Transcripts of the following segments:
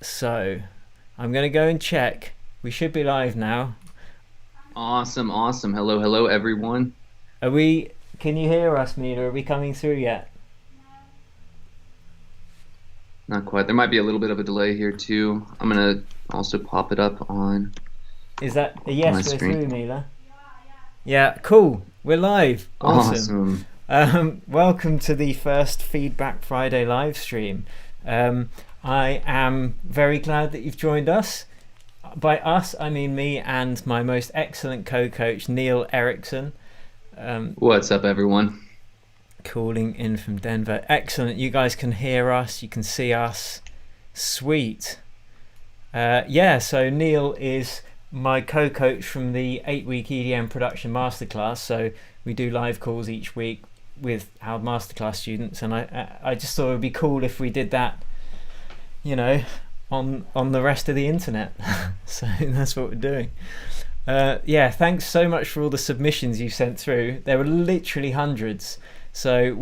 So I'm going to go and check. We should be live now. Awesome, awesome. Hello, hello, everyone. Are we? Can you hear us, Mila? Are we coming through yet? Not quite. There might be a little bit of a delay here too. I'm gonna also pop it up on Is that a my yes? We're through, screen. Mila. Yeah, cool. We're live. Awesome. Awesome. Welcome to the first Feedback Friday live stream. I am very glad that you've joined us. By us, I mean me and my most excellent co-coach, Neil Erickson. What's up, everyone? Calling in from Denver. Excellent. You guys can hear us. You can see us. Sweet. So Neil is my co-coach from the 8-week EDM production masterclass. So we do live calls each week with our masterclass students, and I just thought it would be cool if we did that, you know, on the rest of the internet. So that's what we're doing. Thanks so much for all the submissions you sent through. There were literally hundreds. So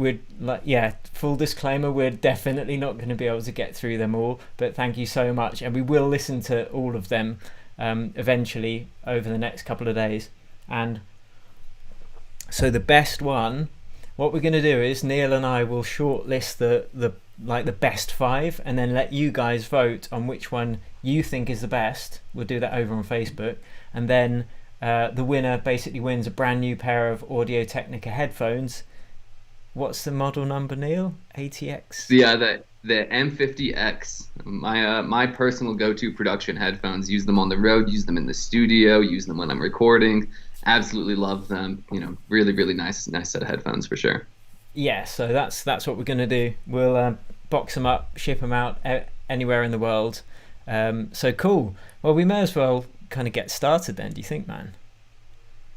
full disclaimer, we're definitely not going to be able to get through them all, but thank you so much, and we will listen to all of them eventually over the next couple of days. And so the best one, what we're going to do is Neil and I will shortlist the best 5, and then let you guys vote on which one you think is the best. We'll do that over on Facebook, and then the winner basically wins a brand new pair of Audio-Technica headphones. What's the model number, Neil? ATX? Yeah, the M50X, my personal go-to production headphones. Use them on the road, use them in the studio, use them when I'm recording. Absolutely love them. You know, really, really nice set of headphones for sure. Yeah, so that's what we're going to do. We'll box them up, ship them out anywhere in the world. So cool. Well, we may as well kind of get started then. Do you think, man?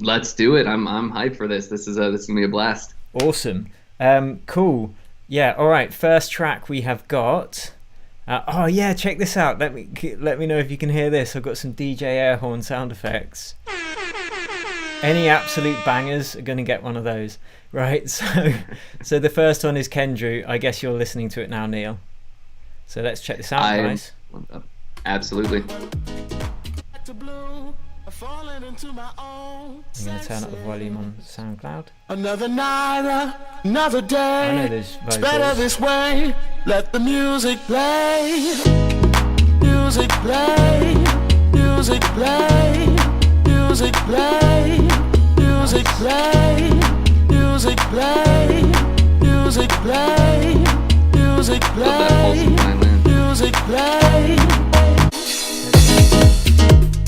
Let's do it. I'm hyped for this. This is gonna be a blast. Awesome. Cool. Yeah. All right. First track we have got. Check this out. Let me know if you can hear this. I've got some DJ air horn sound effects. Any absolute bangers are going to get one of those, right? So the first one is Kendrew. I guess you're listening to it now, Neil. So let's check this out, guys. Absolutely. I'm going to turn up the volume on SoundCloud. Another night, another day. I know there's vocals. It's better this way. Let the music play. Music play. Music play. Music play. Music play. Music play. Music play. Music play. Music play.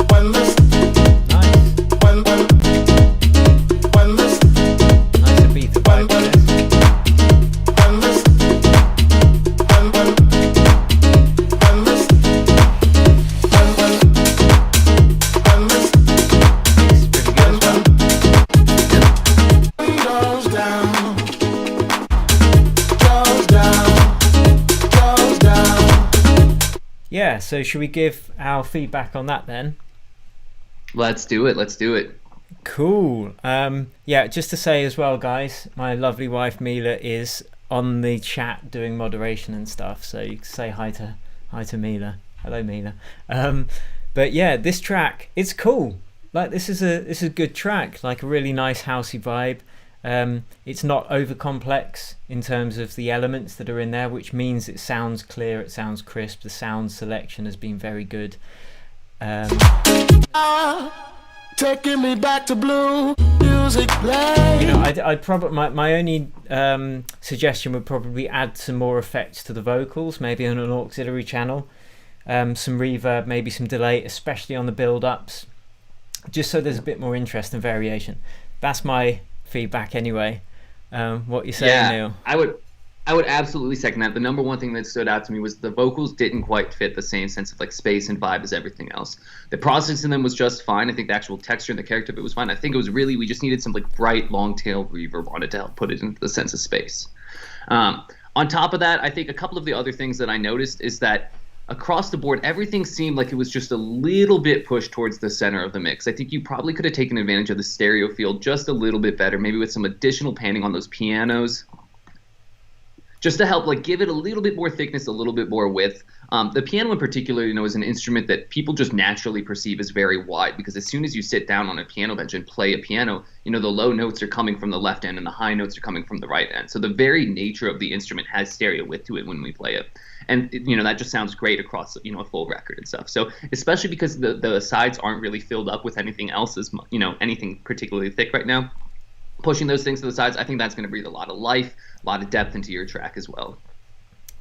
When this Yeah, so should we give our feedback on that then? Let's do it. Cool. Just to say as well, guys, my lovely wife Mila is on the chat doing moderation and stuff, so you can say hi to Mila. Hello, Mila. But yeah, this track, it's cool. Like this is a good track, like a really nice housey vibe. It's not over complex in terms of the elements that are in there, which means it sounds clear, it sounds crisp. The sound selection has been very good. Taking me back to blue. Music play. You know, I'd probably my only suggestion would probably add some more effects to the vocals, maybe on an auxiliary channel, some reverb, maybe some delay, especially on the build-ups, just so there's a bit more interest and variation. That's my feedback anyway. What you saying, Neil? I would absolutely second that. The number one thing that stood out to me was the vocals didn't quite fit the same sense of like space and vibe as everything else. The processing them was just fine. I think the actual texture and the character of it was fine. I think it was really, we just needed some like bright long tail reverb on it to help put it into the sense of space. On top of that, I think a couple of the other things that I noticed is that across the board, everything seemed like it was just a little bit pushed towards the center of the mix. I think you probably could have taken advantage of the stereo field just a little bit better, maybe with some additional panning on those pianos. just to help like give it a little bit more thickness, a little bit more width. The piano in particular, is an instrument that people just naturally perceive as very wide, because as soon as you sit down on a piano bench and play a piano, the low notes are coming from the left end and the high notes are coming from the right end. So the very nature of the instrument has stereo width to it when we play it. And, that just sounds great across, a full record and stuff. So especially because the sides aren't really filled up with anything else, anything particularly thick right now, pushing those things to the sides, I think that's going to breathe a lot of life, a lot of depth into your track as well.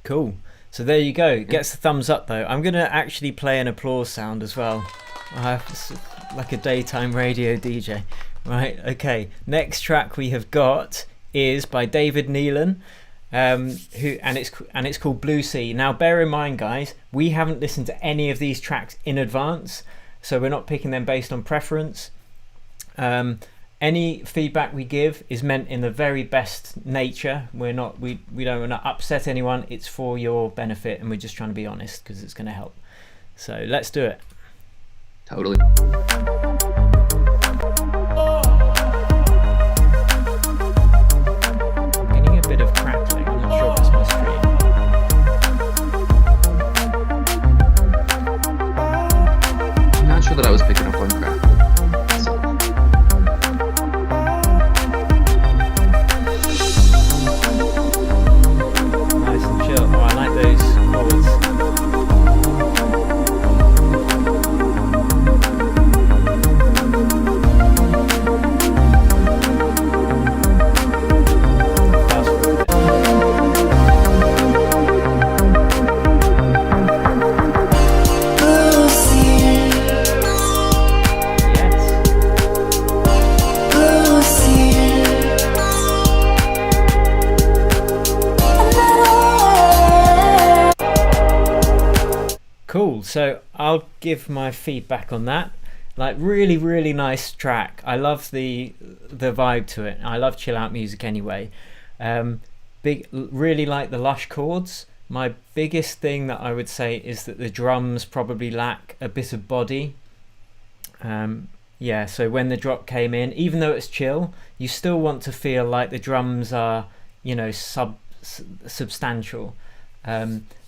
Cool. So there you go. Gets the thumbs up though. I'm going to actually play an applause sound as well. Like a daytime radio DJ. Right, okay. Next track we have got is by David Neelan. It's called Blue Sea. Now bear in mind guys, we haven't listened to any of these tracks in advance, so we're not picking them based on preference. Any feedback we give is meant in the very best nature. We don't want to upset anyone. It's for your benefit, and we're just trying to be honest because it's going to help. So let's do it. Totally. Bit of crackling. I'm not sure if it's my stream. I'm not sure that I was picking up on crackle. So. Nice and chill. Oh, I like those chords. Cool, so I'll give my feedback on that. Like really, really nice track. I love the vibe to it. I love chill out music anyway. Really like the lush chords. My biggest thing that I would say is that the drums probably lack a bit of body. So when the drop came in, even though it's chill, you still want to feel like the drums are, substantial.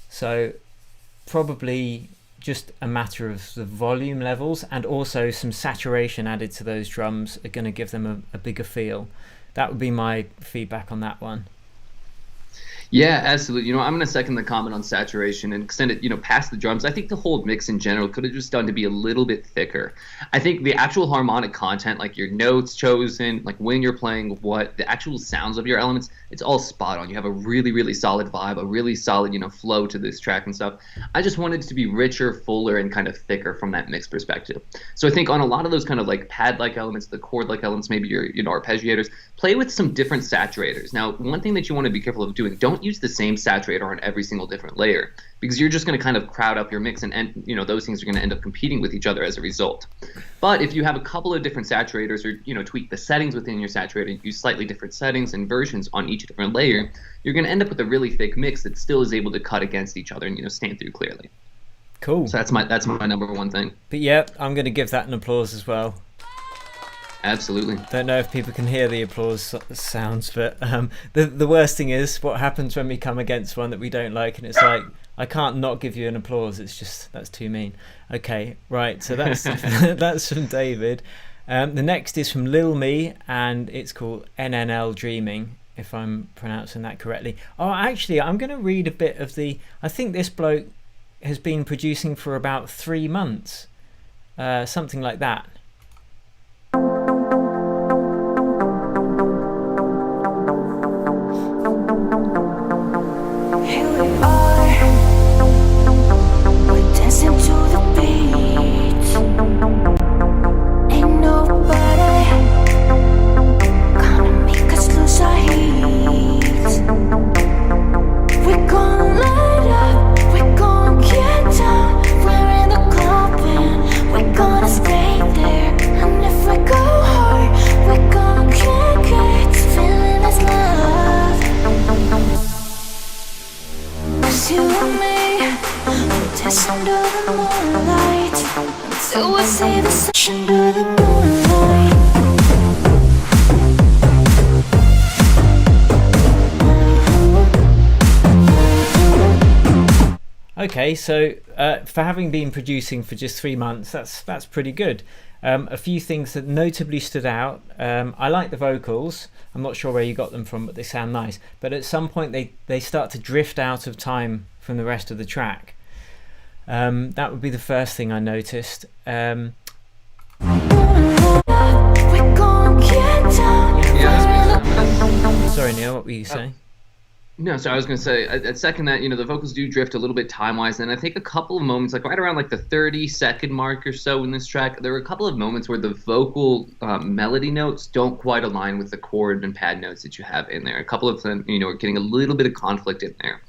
So probably just a matter of the volume levels, and also some saturation added to those drums are going to give them a bigger feel. That would be my feedback on that one. Yeah, absolutely. I'm going to second the comment on saturation and extend it, past the drums. I think the whole mix in general could have just done to be a little bit thicker. I think the actual harmonic content, like your notes chosen, like when you're playing what, the actual sounds of your elements, it's all spot on. You have a really, really solid vibe, a really solid, flow to this track and stuff. I just wanted it to be richer, fuller, and kind of thicker from that mix perspective. So I think on a lot of those kind of like pad-like elements, the chord-like elements, maybe your, arpeggiators, play with some different saturators. Now, one thing that you want to be careful of doing, don't use the same saturator on every single different layer, because you're just going to kind of crowd up your mix, and those things are going to end up competing with each other as a result. But if you have a couple of different saturators, or tweak the settings within your saturator, use slightly different settings and versions on each different layer, you're going to end up with a really thick mix that still is able to cut against each other and stand through clearly. Cool. So that's my number one thing. But yeah, I'm going to give that an applause as well. Absolutely. Don't know if people can hear the applause sounds, but the worst thing is what happens when we come against one that we don't like, and it's like, I can't not give you an applause. It's just, that's too mean. Okay, right. So that's that's from David. The next is from Lil Me, and it's called NNL Dreaming, if I'm pronouncing that correctly. Oh, actually, I'm going to read a bit of I think this bloke has been producing for about 3 months, something like that. Okay, so for having been producing for just 3 months, that's pretty good. A few things that notably stood out. I like the vocals. I'm not sure where you got them from, but they sound nice. But at some point, they start to drift out of time from the rest of the track. That would be the first thing I noticed. Sorry, Neil, what were you saying? No, so I was going to say, I'd second that, the vocals do drift a little bit time-wise, and I think a couple of moments, like right around like the 30-second mark or so in this track, there were a couple of moments where the vocal melody notes don't quite align with the chord and pad notes that you have in there. A couple of them, are getting a little bit of conflict in there.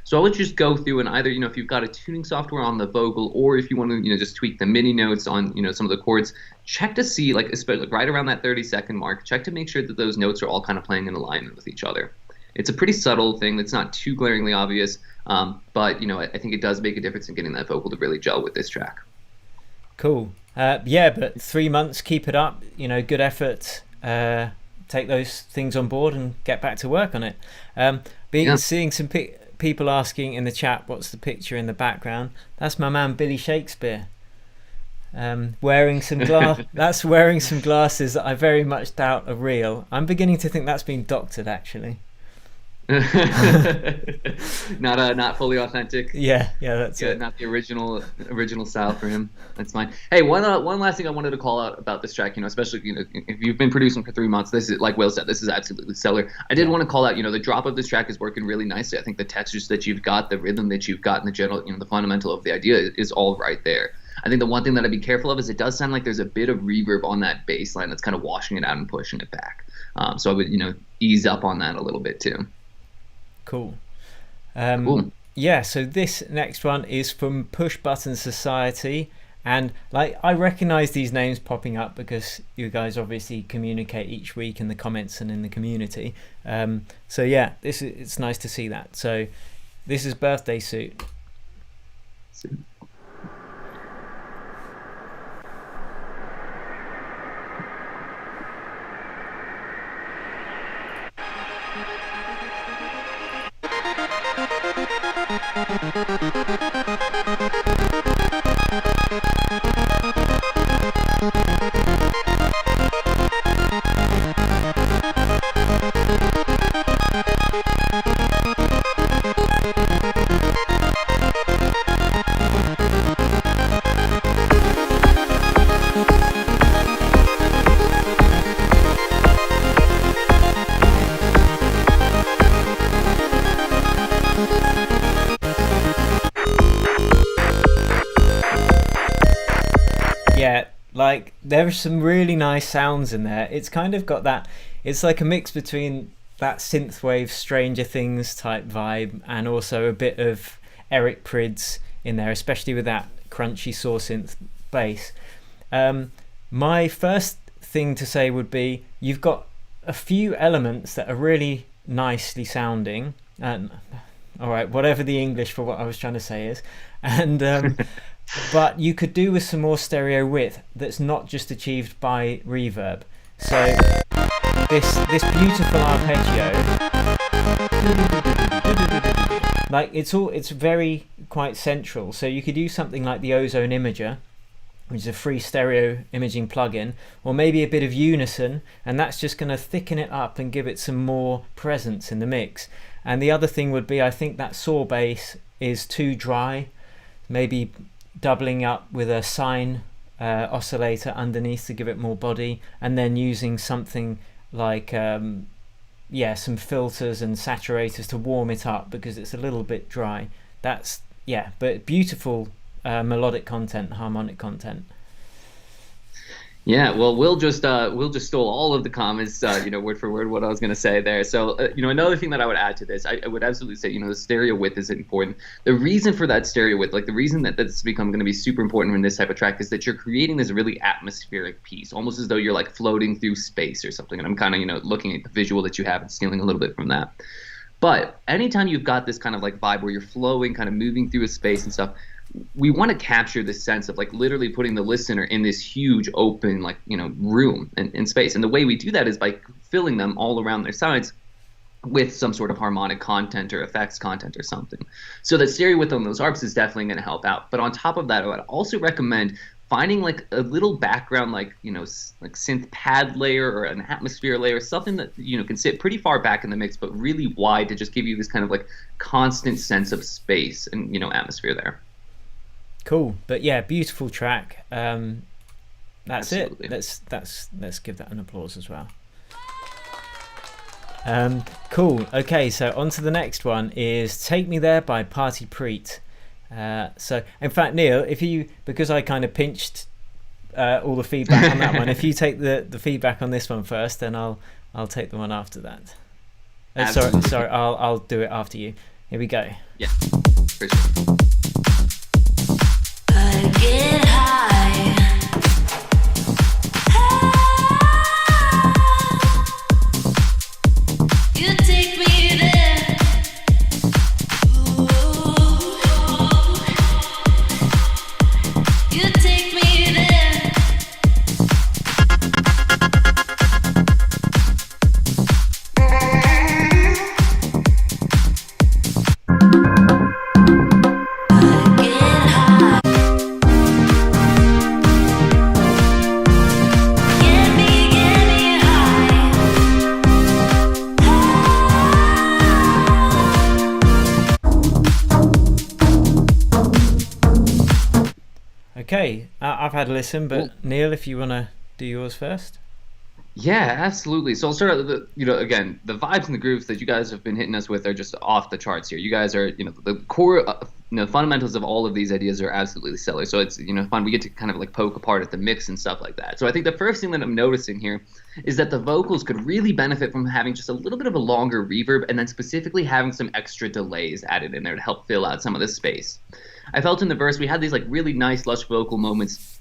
So I would just go through and either, if you've got a tuning software on the vocal, or if you want to, just tweak the MIDI notes on, some of the chords, check to see, like, especially right around that 30-second mark, check to make sure that those notes are all kind of playing in alignment with each other. It's a pretty subtle thing that's not too glaringly obvious, but, I think it does make a difference in getting that vocal to really gel with this track. Cool. Yeah, but 3 months, keep it up, good effort. Take those things on board and get back to work on it. Seeing some people asking in the chat, what's the picture in the background? That's my man Billy Shakespeare. Wearing some that's wearing some glasses that I very much doubt are real. I'm beginning to think that's been doctored, actually. Not fully authentic. Yeah, that's it. Not the original style for him. That's fine. Hey, one last thing I wanted to call out about this track, especially if you've been producing for 3 months, this is, like Will said, this is absolutely stellar. I did want to call out, the drop of this track is working really nicely. I think the textures that you've got, the rhythm that you've got, and the general, the fundamental of the idea is all right there. I think the one thing that I'd be careful of is it does sound like there's a bit of reverb on that bass line that's kind of washing it out and pushing it back. So I would, ease up on that a little bit too. Cool. Cool. Yeah, so this next one is from Push Button Society, and I recognize these names popping up because you guys obviously communicate each week in the comments and in the community. So yeah, it's nice to see that. So this is Birthday Suit. There's some really nice sounds in there. It's kind of got that, it's like a mix between that synthwave Stranger Things type vibe and also a bit of Eric Prydz in there, especially with that crunchy saw synth bass. My first thing to say would be you've got a few elements that are really nicely sounding, and all right, whatever the English for what I was trying to say is, and but you could do with some more stereo width that's not just achieved by reverb. So this beautiful arpeggio, like it's very quite central. So you could use something like the Ozone Imager, which is a free stereo imaging plugin, or maybe a bit of Unison, and that's just going to thicken it up and give it some more presence in the mix. And the other thing would be, I think that saw bass is too dry, maybe doubling up with a sine oscillator underneath to give it more body, and then using something like some filters and saturators to warm it up because it's a little bit dry. But beautiful melodic content, harmonic content. Yeah, well, Will just stole all of the comments, word for word what I was going to say there. So, another thing that I would add to this, I would absolutely say, the stereo width is important. The reason for that stereo width, like the reason that that's become going to be super important in this type of track is that you're creating this really atmospheric piece, almost as though you're like floating through space or something. And I'm kind of, looking at the visual that you have and stealing a little bit from that. But anytime you've got this kind of like vibe where you're flowing, kind of moving through a space and stuff, we want to capture this sense of like literally putting the listener in this huge open room and space. And the way we do that is by filling them all around their sides with some sort of harmonic content or effects content or something. So that stereo width on those ARPs is definitely going to help out. But on top of that, I would also recommend finding like a little background, like, you know, like synth pad layer or an atmosphere layer, something that, you know, can sit pretty far back in the mix, but really wide to just give you this kind of like constant sense of space and, you know, atmosphere there. Cool. But yeah, beautiful track. That's Absolutely. it. Let's give that an applause as well. Cool. Okay, so on to the next one is Take Me There by Party Preet. So in fact, Neil, if you, because I kind of pinched all the feedback on that one, if you take the feedback on this one first, then I'll take the one after that. Sorry, I'll do it after you. Here we go. Yeah, for sure. I get high. You take me there. You take me there. I get high. Get me high. Okay, I've had a listen, but Cool. Neil, if you want to do yours first. Yeah, absolutely. So I'll start out with the, you know, again, the vibes and the grooves that you guys have been hitting us with are just off the charts here. You guys are, you know, the core, you know, fundamentals of all of these ideas are absolutely stellar. So it's, you know, fun. We get to kind of like poke apart at the mix and stuff like that. So I think the first thing that I'm noticing here is that the vocals could really benefit from having just a little bit of a longer reverb, and then specifically having some extra delays added in there to help fill out some of the space. I felt in the verse we had these like really nice lush vocal moments,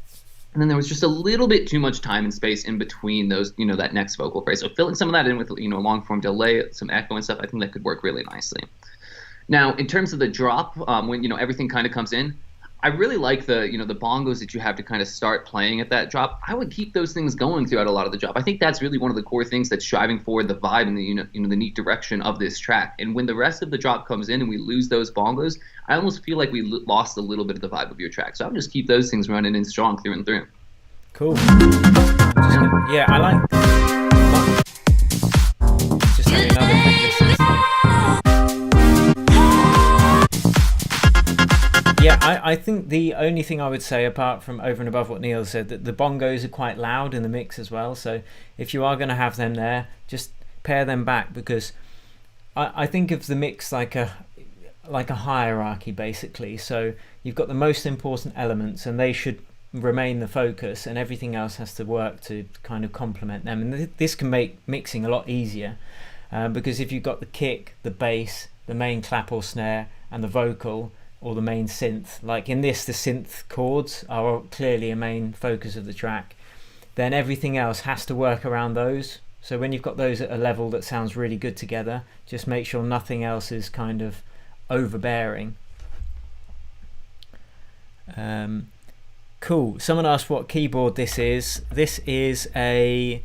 and then there was just a little bit too much time and space in between those, you know, that next vocal phrase. So filling some of that in with, you know, long form delay, some echo and stuff, I think that could work really nicely. Now, in terms of the drop, when, you know, everything kind of comes in, I really like the, you know, the bongos that you have to kind of start playing at that drop. I would keep those things going throughout a lot of the drop. I think that's really one of the core things that's driving forward the vibe and the, you know, the neat direction of this track. And when the rest of the drop comes in and we lose those bongos, I almost feel like we lost a little bit of the vibe of your track. So I would just keep those things running in strong through and through. Cool. Yeah, I like. Just having another quick listen. Yeah, I think the only thing I would say, apart from over and above what Neil said, that the bongos are quite loud in the mix as well. So if you are going to have them there, just pare them back, because I think of the mix like a hierarchy basically. So you've got the most important elements, and they should remain the focus, and everything else has to work to kind of complement them. And this can make mixing a lot easier, because if you've got the kick, the bass, the main clap or snare, and the vocal or the main synth, like in this, the synth chords are clearly a main focus of the track, then everything else has to work around those. So when you've got those at a level that sounds really good together, just make sure nothing else is kind of overbearing. Cool. Someone asked what keyboard this is. This is a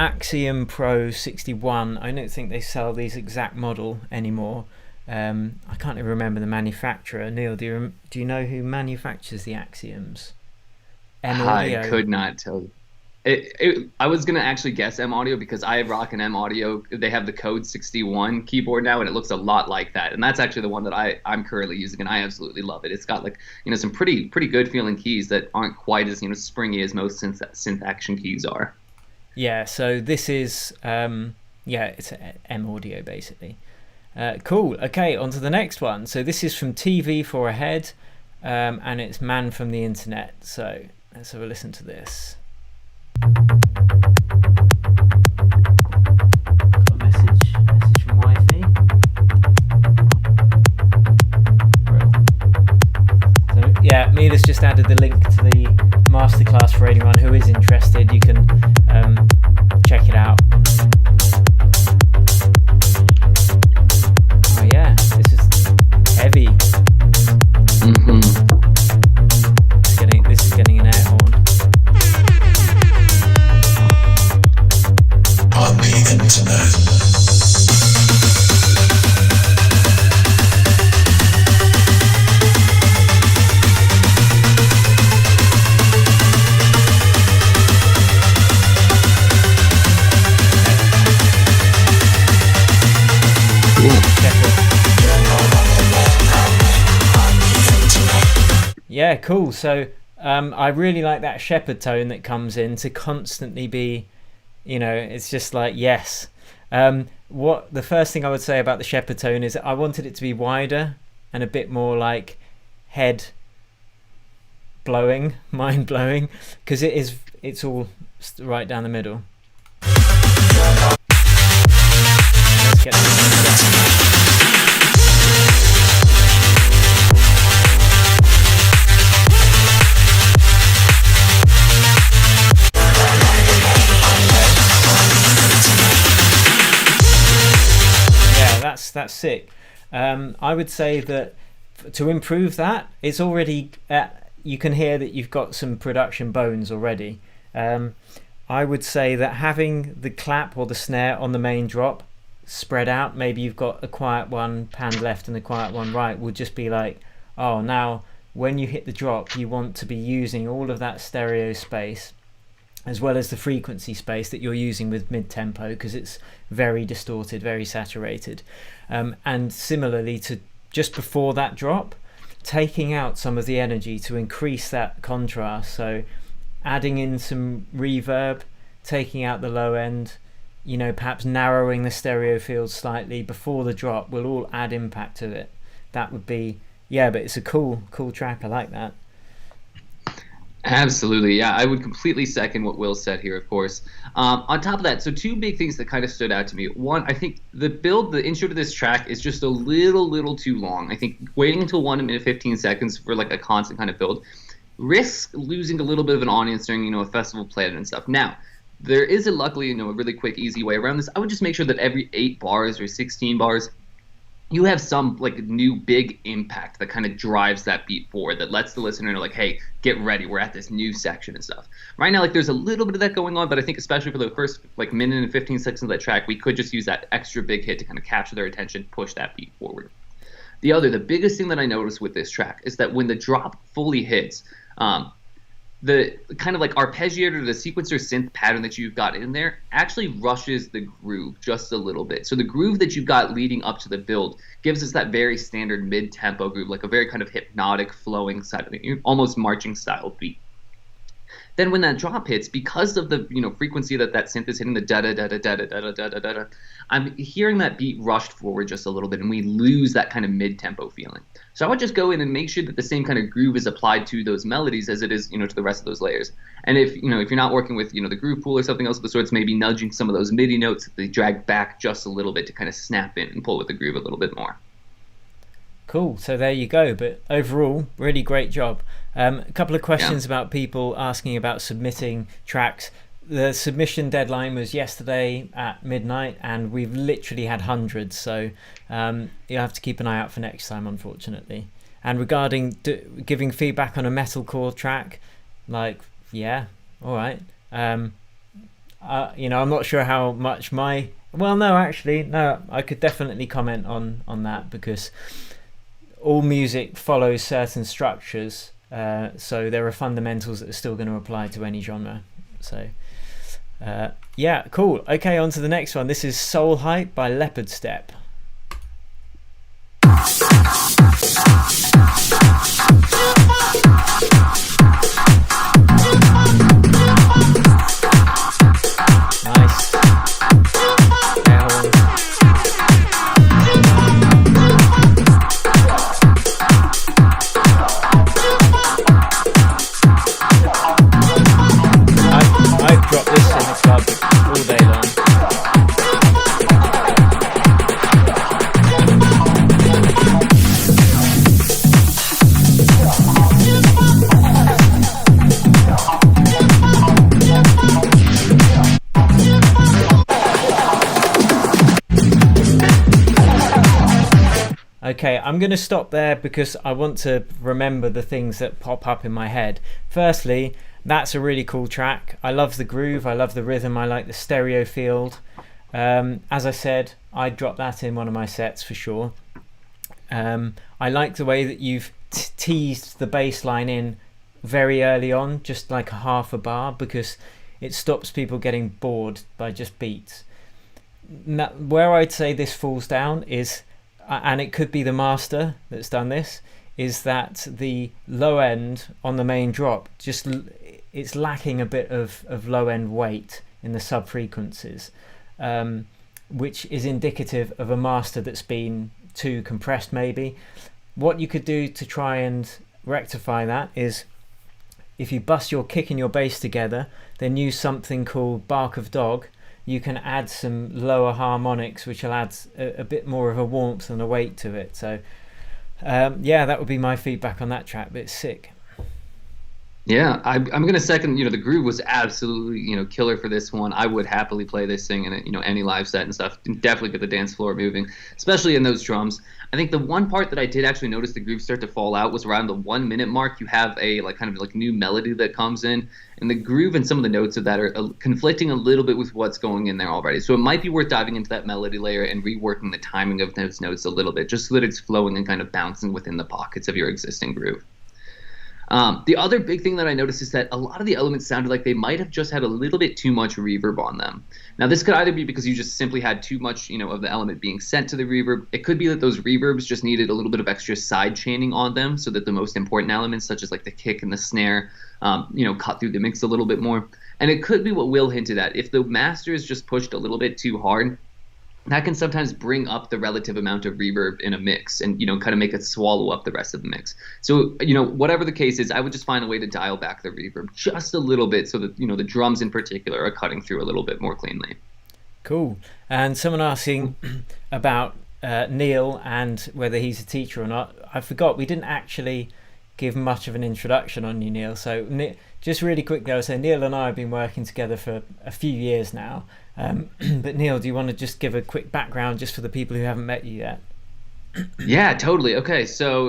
Axiom Pro 61. I don't think they sell these exact model anymore. I can't even remember the manufacturer. Neil, do you know who manufactures the Axioms? M Audio. I could not tell you. I was going to actually guess M Audio, because I rock an M Audio. They have the Code 61 keyboard now, and it looks a lot like that. And that's actually the one that I'm currently using, and I absolutely love it. It's got, like, you know, some pretty good feeling keys that aren't quite as, you know, springy as most synth action keys are. Yeah, so this is it's M Audio basically. Cool. Okay, on to the next one. So this is from TV for a Head, and it's Man from the Internet. So let's have a listen to this. Got a message from Wifey. So yeah, Mila's just added the link to the masterclass for anyone who is interested. You can check it out. Oh yeah, this is heavy. This is getting an air horn. On the internet. Yeah, cool. So I really like that shepherd tone that comes in to constantly be, it's just like, yes. What the first thing I would say about the shepherd tone is I wanted it to be wider and a bit more like head blowing, mind blowing, because it's all right down the middle. Let's get that's sick. I would say that to improve that, it's already you can hear that you've got some production bones already. I would say that having the clap or the snare on the main drop spread out, maybe you've got a quiet one panned left and a quiet one right, would just be like, oh, now when you hit the drop, you want to be using all of that stereo space as well as the frequency space that you're using with mid-tempo, because it's very distorted, very saturated. And similarly to just before that drop, taking out some of the energy to increase that contrast. So adding in some reverb, taking out the low end, perhaps narrowing the stereo field slightly before the drop will all add impact to it. That would be, but it's a cool track. I like that. Absolutely, yeah. I would completely second what Will said here, of course. On top of that, so two big things that kind of stood out to me. One, I think the intro to this track is just a little too long. I think waiting until 1 minute 15 seconds for like a constant kind of build risks losing a little bit of an audience during, a festival play and stuff. Now, there is luckily, a really quick, easy way around this. I would just make sure that every 8 bars or 16 bars, you have some like new big impact that kind of drives that beat forward, that lets the listener know like, hey, get ready, we're at this new section and stuff. Right now, like there's a little bit of that going on, but I think especially for the first like minute and 15 seconds of that track, we could just use that extra big hit to kind of capture their attention, push that beat forward. The biggest thing that I noticed with this track is that when the drop fully hits, the kind of like arpeggiator, the sequencer synth pattern that you've got in there actually rushes the groove just a little bit. So the groove that you've got leading up to the build gives us that very standard mid-tempo groove, like a very kind of hypnotic flowing side of it, almost marching style beat. Then when that drop hits, because of the frequency that synth is hitting, the da da da da da da da da da da, I'm hearing that beat rushed forward just a little bit, and we lose that kind of mid-tempo feeling. So I would just go in and make sure that the same kind of groove is applied to those melodies as it is, to the rest of those layers. And if you're not working with the groove pool or something else of the sorts, maybe nudging some of those MIDI notes that they drag back just a little bit to kind of snap in and pull with the groove a little bit more. Cool. So there you go. But overall, really great job. A couple of questions about people asking about submitting tracks. The submission deadline was yesterday at midnight, and we've literally had hundreds. So you'll have to keep an eye out for next time, unfortunately. And regarding giving feedback on a metalcore track, like, yeah, all right. I'm not sure how much I could definitely comment on that, because all music follows certain structures, so there are fundamentals that are still going to apply to any genre. So cool. Okay, on to the next one. This is Soul Hype by Leopard Step. Nice. I've dropped this in the club all day long. Okay, I'm going to stop there because I want to remember the things that pop up in my head. Firstly, that's a really cool track. I love the groove, I love the rhythm, I like the stereo field. As I said, I'd drop that in one of my sets for sure. I like the way that you've teased the bass line in very early on, just like a half a bar, because it stops people getting bored by just beats. Now, where I'd say this falls down is, and it could be the master that's done this, is that the low end on the main drop it's lacking a bit of low end weight in the sub frequencies, which is indicative of a master that's been too compressed maybe. What you could do to try and rectify that is, if you bust your kick and your bass together, then use something called bark of dog. You can add some lower harmonics, which will add a bit more of a warmth and a weight to it. So yeah, that would be my feedback on that track, but it's sick. Yeah, I'm going to second, the groove was absolutely, killer for this one. I would happily play this thing in, any live set and stuff. Definitely get the dance floor moving, especially in those drums. I think the one part that I did actually notice the groove start to fall out was around the 1 minute mark. You have a kind of new melody that comes in, and the groove and some of the notes of that are conflicting a little bit with what's going in there already. So it might be worth diving into that melody layer and reworking the timing of those notes a little bit, just so that it's flowing and kind of bouncing within the pockets of your existing groove. The other big thing that I noticed is that a lot of the elements sounded like they might have just had a little bit too much reverb on them. Now, this could either be because you just simply had too much, of the element being sent to the reverb. It could be that those reverbs just needed a little bit of extra side chaining on them, so that the most important elements, such as like the kick and the snare, cut through the mix a little bit more. And it could be what Will hinted at. If the master is just pushed a little bit too hard, that can sometimes bring up the relative amount of reverb in a mix and, kind of make it swallow up the rest of the mix. So, whatever the case is, I would just find a way to dial back the reverb just a little bit so that, the drums in particular are cutting through a little bit more cleanly. Cool. And someone asking about Neil and whether he's a teacher or not. I forgot, we didn't actually give much of an introduction on you, Neil. So just really quickly, I would say Neil and I have been working together for a few years now. But Neil, do you want to just give a quick background just for the people who haven't met you yet? Yeah, totally. Okay, so,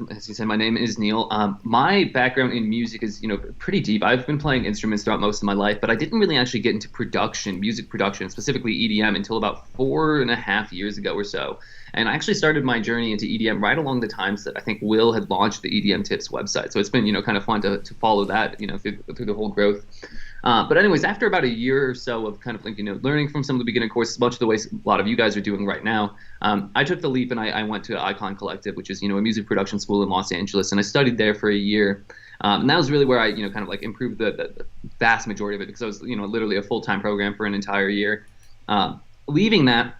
as you said, my name is Neil. My background in music is, pretty deep. I've been playing instruments throughout most of my life, but I didn't really actually get into music production, specifically EDM, until about 4.5 years ago or so. And I actually started my journey into EDM right along the times that I think Will had launched the EDM Tips website. So it's been, kind of fun to follow that, through the whole growth. But anyways, after about a year or so of kind of learning from some of the beginner courses, much of the ways a lot of you guys are doing right now, I took the leap and I went to Icon Collective, which is, a music production school in Los Angeles. And I studied there for a year. And that was really where I, kind of improved the vast majority of it, because I was, literally a full-time program for an entire year. Leaving that,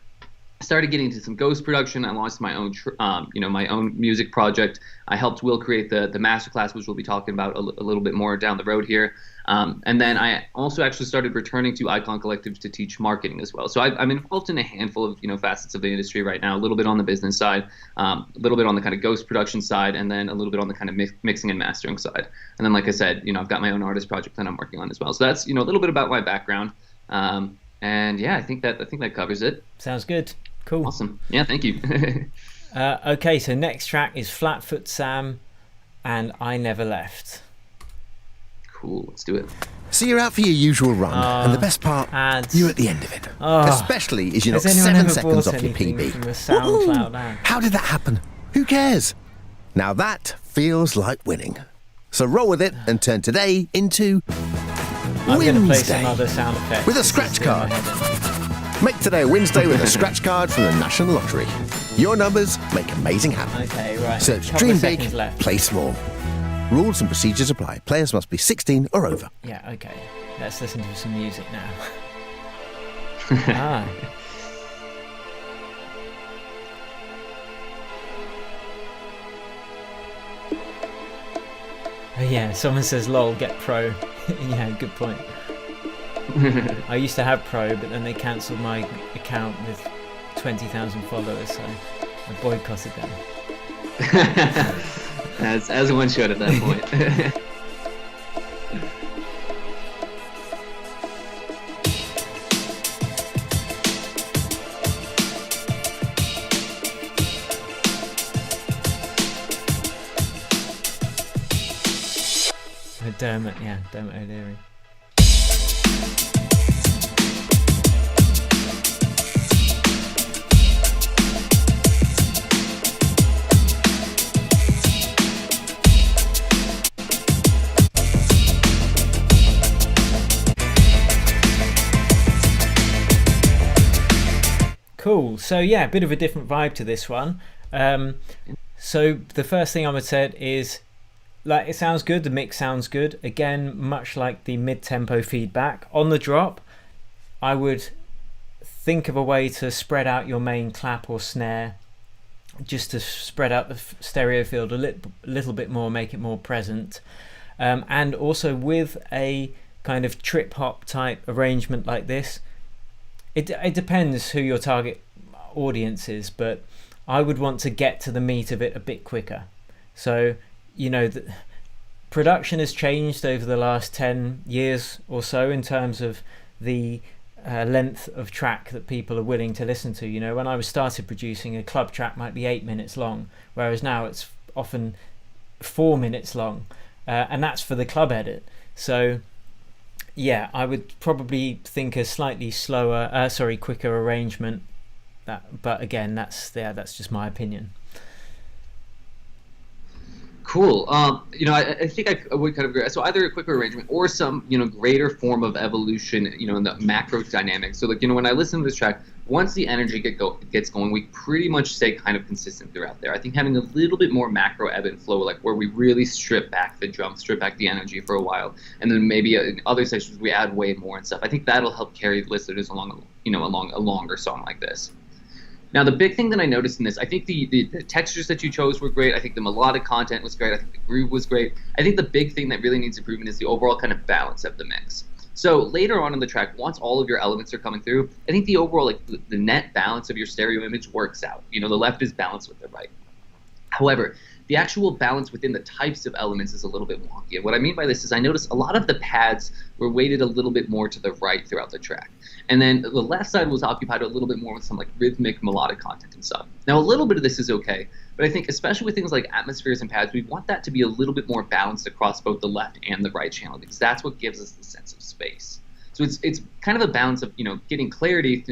I started getting into some ghost production. I launched my own, my own music project. I helped Will create the masterclass, which we'll be talking about a little bit more down the road here. And then I also actually started returning to Icon Collective to teach marketing as well. So I'm involved in a handful of facets of the industry right now. A little bit on the business side, a little bit on the kind of ghost production side, and then a little bit on the kind of mixing and mastering side. And then, like I said, I've got my own artist project that I'm working on as well. So that's a little bit about my background. And yeah, I think that covers it. Sounds good. Cool. Awesome. Yeah, thank you. Okay, so next track is Flatfoot Sam and I Never Left. Cool, let's do it. So you're out for your usual run, and the best part, ads. you're at the end of it. Especially as you knock Has anyone 7 ever seconds bought off your anything PB. from a Soundflare ad? How did that happen? Who cares? Now that feels like winning. So roll with it and turn today into I'm going to play Wednesday some other sound effects. with a This is scratch in card. my head. Make today Wednesday with a scratch card from the National Lottery. Your numbers make amazing happen. Okay, right. Search Couple Dream of Big, seconds left. Play Small. Rules and procedures apply. Players must be 16 or over. Yeah, okay. Let's listen to some music now. Oh yeah, someone says lol, get pro. Yeah, good point. I used to have pro, but then they cancelled my account with 20,000 followers, so I boycotted them. as one should at that point. Dermot O'Leary. Cool. So yeah, a bit of a different vibe to this one. So the first thing I would say is, like, it sounds good, the mix sounds good. Again, much like the mid-tempo feedback. On the drop, I would think of a way to spread out your main clap or snare, just to spread out the stereo field a little bit more, make it more present. And also with a kind of trip hop type arrangement like this, it depends who your target audience is, but I would want to get to the meat of it a bit quicker. So, you know, the production has changed over the last 10 years or so in terms of the length of track that people are willing to listen to. You know, when I was started producing, a club track might be 8 minutes long, whereas now it's often 4 minutes long, and that's for the club edit. So yeah, I would probably think a slightly quicker arrangement. But again, that's just my opinion. Cool. I think I would kind of agree. So either a quicker arrangement or some, greater form of evolution, in the macro dynamics. So, when I listen to this track, once the energy gets going, we pretty much stay kind of consistent throughout there. I think having a little bit more macro ebb and flow, like where we really strip back the drum, strip back the energy for a while, and then maybe in other sections we add way more and stuff. I think that'll help carry listeners along, along a longer song like this. Now, the big thing that I noticed in this, I think the textures that you chose were great. I think the melodic content was great. I think the groove was great. I think the big thing that really needs improvement is the overall kind of balance of the mix. So later on in the track, once all of your elements are coming through, I think the overall, the net balance of your stereo image works out. The left is balanced with the right. However, the actual balance within the types of elements is a little bit wonky. And what I mean by this is I noticed a lot of the pads were weighted a little bit more to the right throughout the track. And then the left side was occupied a little bit more with some rhythmic melodic content and stuff. Now, a little bit of this is okay, but I think especially with things like atmospheres and pads, we want that to be a little bit more balanced across both the left and the right channel, because that's what gives us the sense of space. So it's kind of a balance of, getting clarity,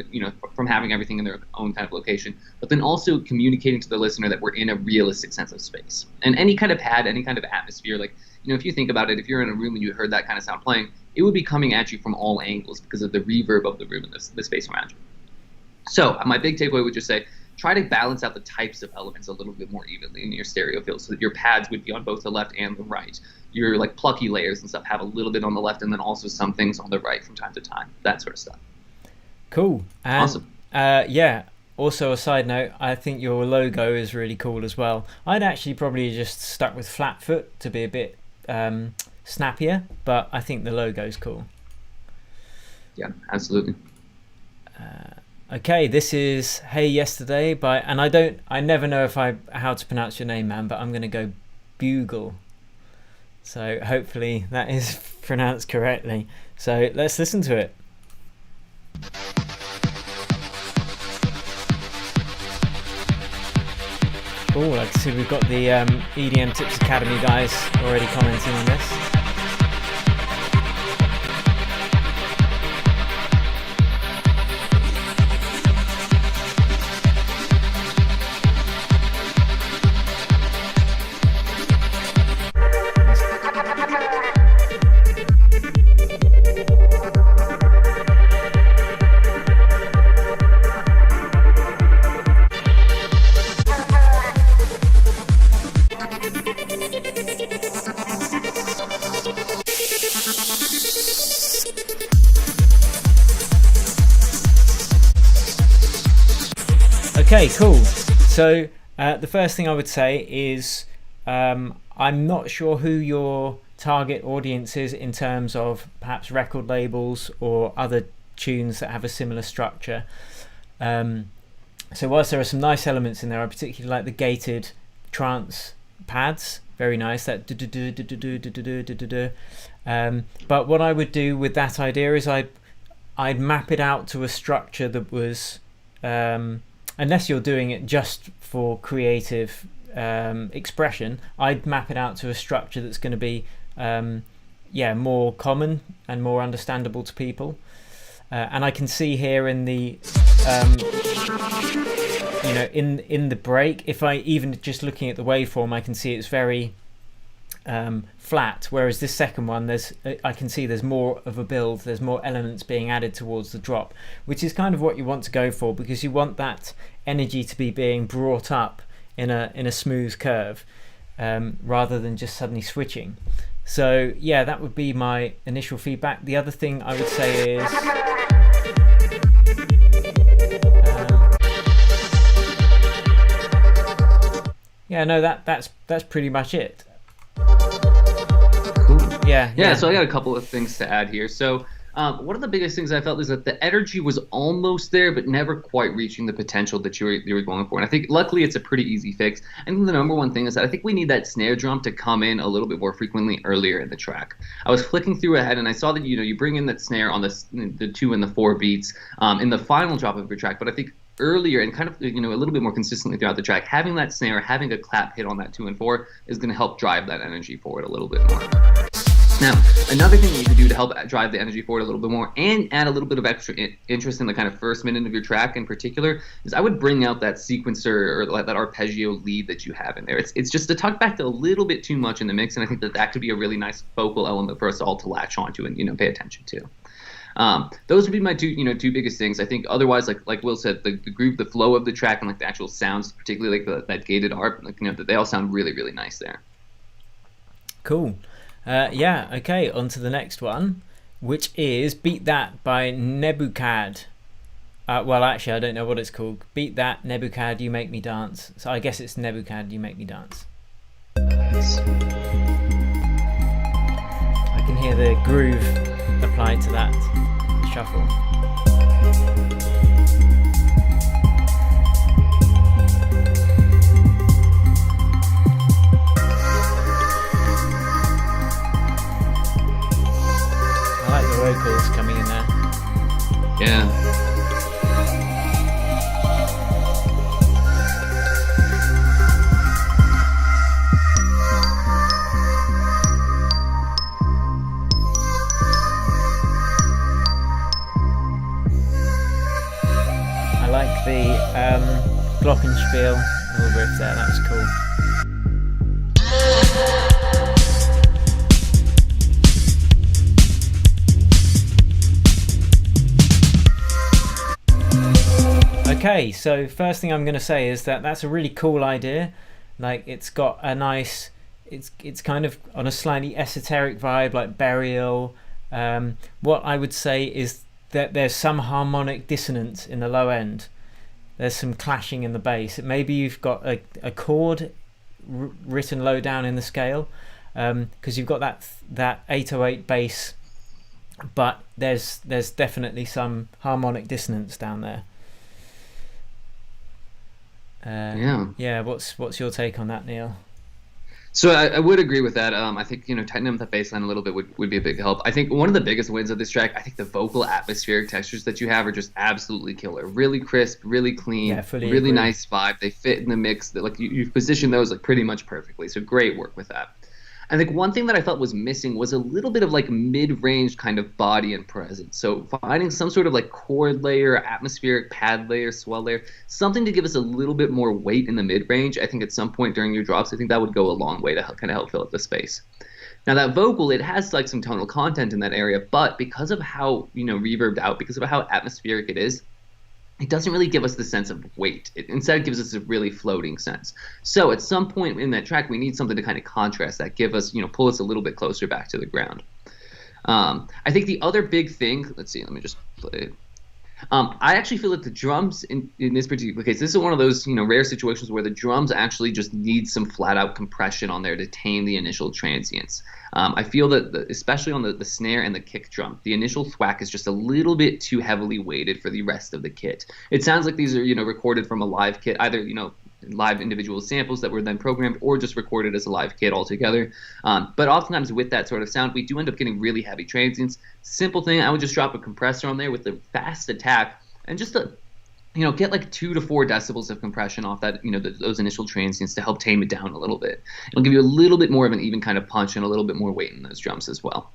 from having everything in their own kind of location, but then also communicating to the listener that we're in a realistic sense of space. And any kind of pad, any kind of atmosphere, if you think about it, if you're in a room and you heard that kind of sound playing, it would be coming at you from all angles because of the reverb of the room and the space around you. So my big takeaway would just say, try to balance out the types of elements a little bit more evenly in your stereo field so that your pads would be on both the left and the right. Your plucky layers and stuff have a little bit on the left and then also some things on the right from time to time. That sort of stuff. Cool. And, awesome. Yeah. Also, a side note, I think your logo is really cool as well. I'd actually probably just stuck with Flatfoot to be a bit snappier, but I think the logo's cool. Yeah, absolutely. Okay, this is Hey Yesterday by, and I never know how to pronounce your name, man, but I'm going to go Bugle. So hopefully that is pronounced correctly. So let's listen to it. Oh, I can see we've got the EDM Tips Academy guys already commenting on this. Okay, cool. So the first thing I would say is I'm not sure who your target audience is in terms of perhaps record labels or other tunes that have a similar structure. So whilst there are some nice elements in there, I particularly like the gated trance pads. Very nice. That but what I would do with that idea is I'd map it out to a structure that was unless you're doing it just for creative expression, I'd map it out to a structure that's going to be more common and more understandable to people. And I can see here in the in the break, if I even just looking at the waveform, I can see it's very flat, whereas this second one I can see there's more of a build, there's more elements being added towards the drop, which is kind of what you want to go for, because you want that energy to be being brought up in a smooth curve, rather than just suddenly switching. So yeah, that would be my initial feedback. The other thing I would say is yeah, no, that's pretty much it. Cool. Yeah. So I got a couple of things to add here. So one of the biggest things I felt is that the energy was almost there, but never quite reaching the potential that you were going for. And I think luckily it's a pretty easy fix. I think the number one thing is that I think we need that snare drum to come in a little bit more frequently earlier in the track. I was flicking through ahead and I saw that you bring in that snare on the 2 and the 4 beats in the final drop of your track, but I think earlier and kind of a little bit more consistently throughout the track, having that snare, having a clap hit on that 2 and 4 is going to help drive that energy forward a little bit more. Now, another thing that you can do to help drive the energy forward a little bit more and add a little bit of extra interest in the kind of first minute of your track in particular is I would bring out that sequencer or that arpeggio lead that you have in there. It's just to tuck back a little bit too much in the mix, and I think that could be a really nice focal element for us all to latch onto and pay attention to. Those would be my two biggest things. I think otherwise, like Will said, the groove, the flow of the track, and like the actual sounds, particularly like that gated arp, they all sound really, really nice there. Cool. Okay, on to the next one, which is Beat That by Nebuchad. Well, actually, I don't know what it's called. Beat That, Nebuchad, You Make Me Dance. So I guess it's Nebuchad, You Make Me Dance. Nice. I can hear the groove applied to that shuffle. I like the vocals coming in there. Yeah. I like the glockenspiel little riff there, that was cool. Okay, so first thing I'm going to say is that that's a really cool idea. Like, it's got a nice, it's kind of on a slightly esoteric vibe, like Burial. What I would say is that there's some harmonic dissonance in the low end. There's some clashing in the bass. Maybe you've got a chord written low down in the scale, because you've got that 808 bass, but there's definitely some harmonic dissonance down there. Yeah. What's your take on that, Neil? So I would agree with that. I think tightening up the bass line a little bit would be a big help. I think one of the biggest wins of this track, I think the vocal atmospheric textures that you have are just absolutely killer. Really crisp, really clean, really agree. Nice vibe. They fit in the mix. Like you've positioned those like pretty much perfectly. So great work with that. I think one thing that I felt was missing was a little bit of like mid-range kind of body and presence. So finding some sort of like chord layer, atmospheric pad layer, swell layer, something to give us a little bit more weight in the mid-range. I think at some point during your drops, I think that would go a long way to kind of help fill up the space. Now that vocal, it has like some tonal content in that area, but because of how reverbed out, because of how atmospheric it is, it doesn't really give us the sense of weight. Instead, it gives us a really floating sense. So at some point in that track, we need something to kind of contrast that, give us, pull us a little bit closer back to the ground. I think the other big thing, let me just play it. I actually feel that the drums in this particular case, this is one of those rare situations where the drums actually just need some flat out compression on there to tame the initial transients. I feel that especially on the snare and the kick drum, the initial thwack is just a little bit too heavily weighted for the rest of the kit. It sounds like these are recorded from a live kit, either live individual samples that were then programmed or just recorded as a live kit altogether. But oftentimes with that sort of sound, we do end up getting really heavy transients. Simple thing, I would just drop a compressor on there with a fast attack and just get like 2 to 4 decibels of compression off that, those initial transients to help tame it down a little bit. It'll give you a little bit more of an even kind of punch and a little bit more weight in those drums as well.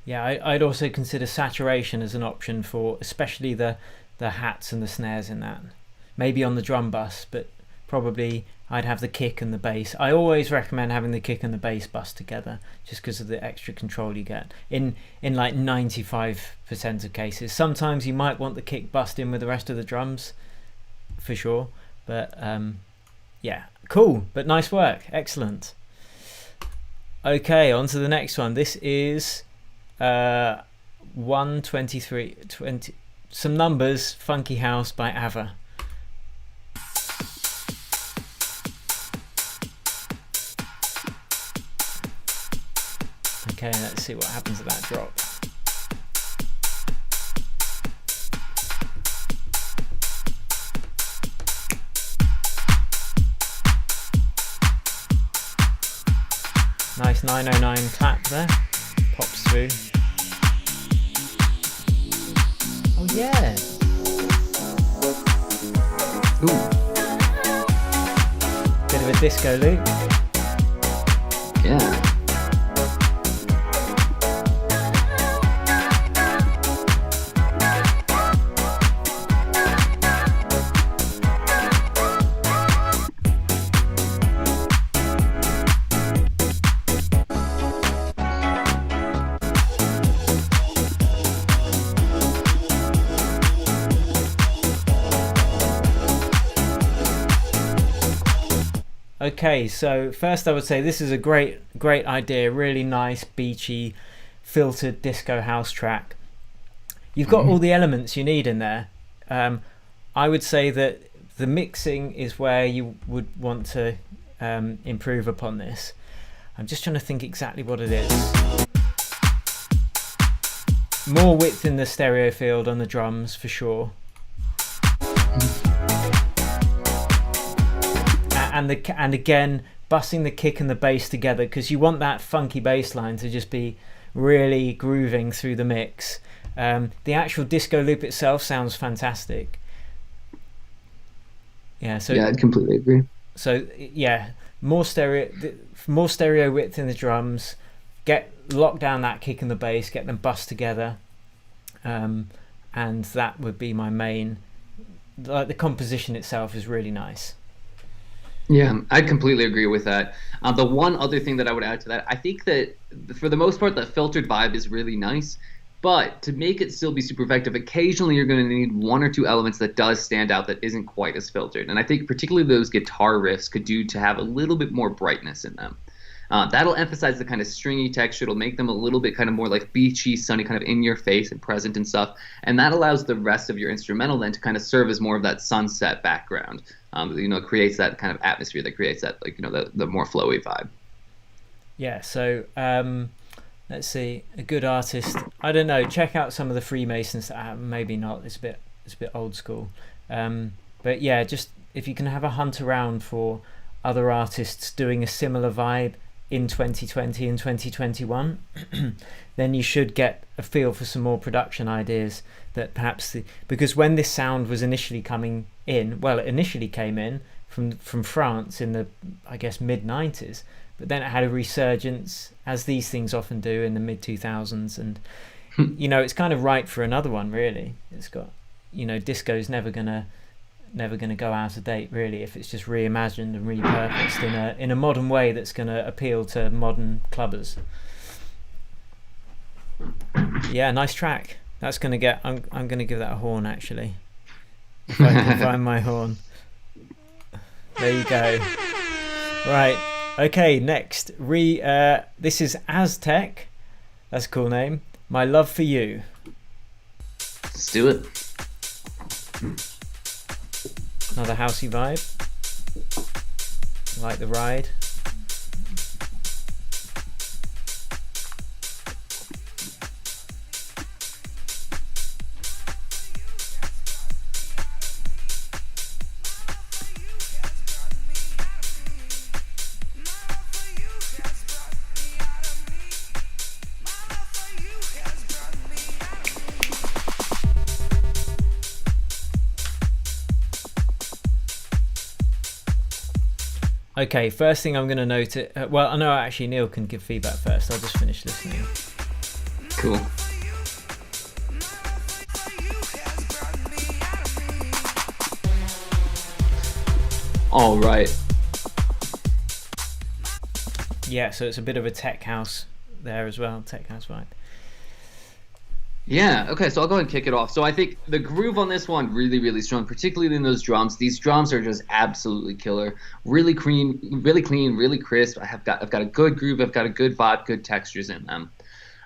Yeah, I'd also consider saturation as an option for especially the hats and the snares in that. Maybe on the drum bus, but probably I'd have the kick and the bass. I always recommend having the kick and the bass bus together just because of the extra control you get in like 95% of cases. Sometimes you might want the kick bust in with the rest of the drums for sure, but Yeah, cool, but nice work, excellent. Okay, on to the next one. This is 123 20 some numbers, Funky House by Ava. Okay, let's see what happens at that drop. Nice 909 clap there, pops through. Oh yeah. Ooh. Bit of a disco loop. Yeah. Okay, so first I would say this is a great idea, really nice, beachy, filtered disco house track. You've got all the elements you need in there. I would say that the mixing is where you would want to improve upon this. I'm just trying to think exactly what it is. More width in the stereo field on the drums for sure. And again, bussing the kick and the bass together, because you want that funky bass line to just be really grooving through the mix. The actual disco loop itself sounds fantastic. Yeah, so Yeah, I completely agree. So yeah, more stereo width in the drums. Lock down that kick and the bass, get them bussed together, and that would be my main. Like the composition itself is really nice. Yeah, I completely agree with that. The one other thing that I would add to that, I think that for the most part, the filtered vibe is really nice. But to make it still be super effective, occasionally you're going to need one or two elements that does stand out that isn't quite as filtered. And I think particularly those guitar riffs could do to have a little bit more brightness in them. That'll emphasize the kind of stringy texture. It'll make them a little bit kind of more like beachy, sunny, kind of in your face and present and stuff. And that allows the rest of your instrumental then to kind of serve as more of that sunset background. Creates that kind of atmosphere that creates that, like, the more flowy vibe. Yeah, so let's see, a good artist. I don't know. Check out some of the Freemasons that have, maybe not. It's a bit old school. But yeah, just if you can have a hunt around for other artists doing a similar vibe in 2020 and 2021, then you should get a feel for some more production ideas that perhaps because when this sound was initially coming in, well, it initially came in from France in the, I guess, mid-90s, but then it had a resurgence, as these things often do, in the mid-2000s, and it's kind of right for another one, really. It's got, disco's never gonna go out of date, really, if it's just reimagined and repurposed in a modern way that's gonna appeal to modern clubbers. Yeah, nice track. That's gonna get. I'm gonna give that a horn, actually. If I can find my horn. There you go. Right. Okay. Next, this is Aztec. That's a cool name. My Love for You. Let's do it. Another housey vibe. Like the ride. Okay, first thing I'm going to note it. Well, I know actually Neil can give feedback first. I'll just finish listening. Cool. All right. Yeah, so it's a bit of a tech house there as well. Tech house vibe. Yeah, okay, so I'll go ahead and kick it off. So I think the groove on this one really, really strong, particularly in those drums. These drums are just absolutely killer. Really clean, really crisp. I've got a good groove, I've got a good vibe, good textures in them.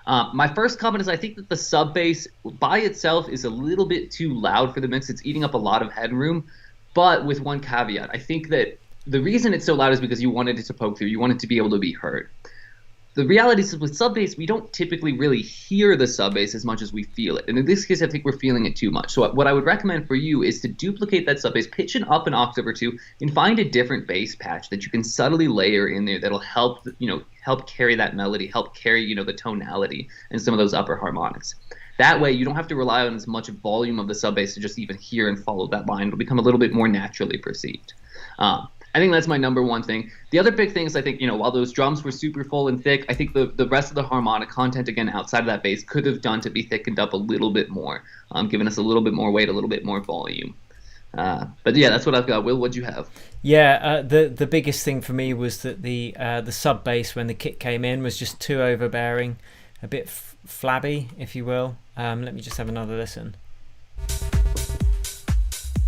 My first comment is I think that the sub bass by itself is a little bit too loud for the mix. It's eating up a lot of headroom, but with one caveat. I think that the reason it's so loud is because you wanted it to poke through. You want it to be able to be heard. The reality is with sub bass, we don't typically really hear the sub bass as much as we feel it. And in this case, I think we're feeling it too much. So what I would recommend for you is to duplicate that sub bass, pitch it up an octave or two, and find a different bass patch that you can subtly layer in there that'll help, help carry that melody, help carry, the tonality and some of those upper harmonics. That way, you don't have to rely on as much volume of the sub bass to just even hear and follow that line. It'll become a little bit more naturally perceived. I think that's my number one thing. The other big thing is I think, while those drums were super full and thick, I think the rest of the harmonic content, again, outside of that bass, could have done to be thickened up a little bit more, giving us a little bit more weight, a little bit more volume. But yeah, that's what I've got. Will, what'd you have? Yeah, the biggest thing for me was that the sub bass when the kick came in was just too overbearing, a bit flabby, if you will. Let me just have another listen.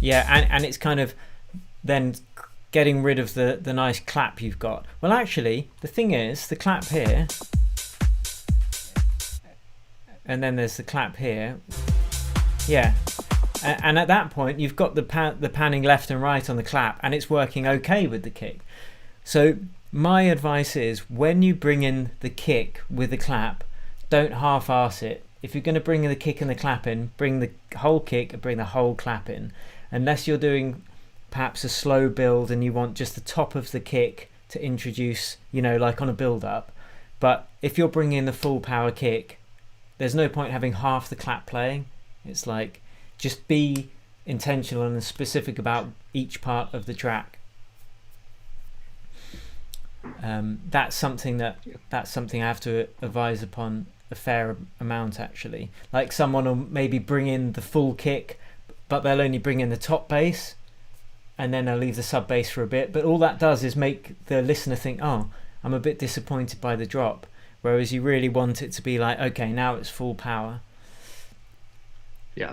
Yeah, and it's kind of then getting rid of the nice clap you've got. Well, actually, the thing is, the clap here, and then there's the clap here. Yeah, and at that point, you've got the panning left and right on the clap, and it's working okay with the kick. So my advice is, when you bring in the kick with the clap, don't half-arse it. If you're going to bring the kick and the clap in, bring the whole kick and bring the whole clap in. Unless you're doing perhaps a slow build and you want just the top of the kick to introduce, like on a build up. But if you're bringing in the full power kick, there's no point having half the clap playing. It's like, just be intentional and specific about each part of the track. That's something I have to advise upon a fair amount, actually. Like, someone will maybe bring in the full kick, but they'll only bring in the top bass, and then they'll leave the sub bass for a bit. But all that does is make the listener think, oh, I'm a bit disappointed by the drop. Whereas you really want it to be like, okay, now it's full power. Yeah.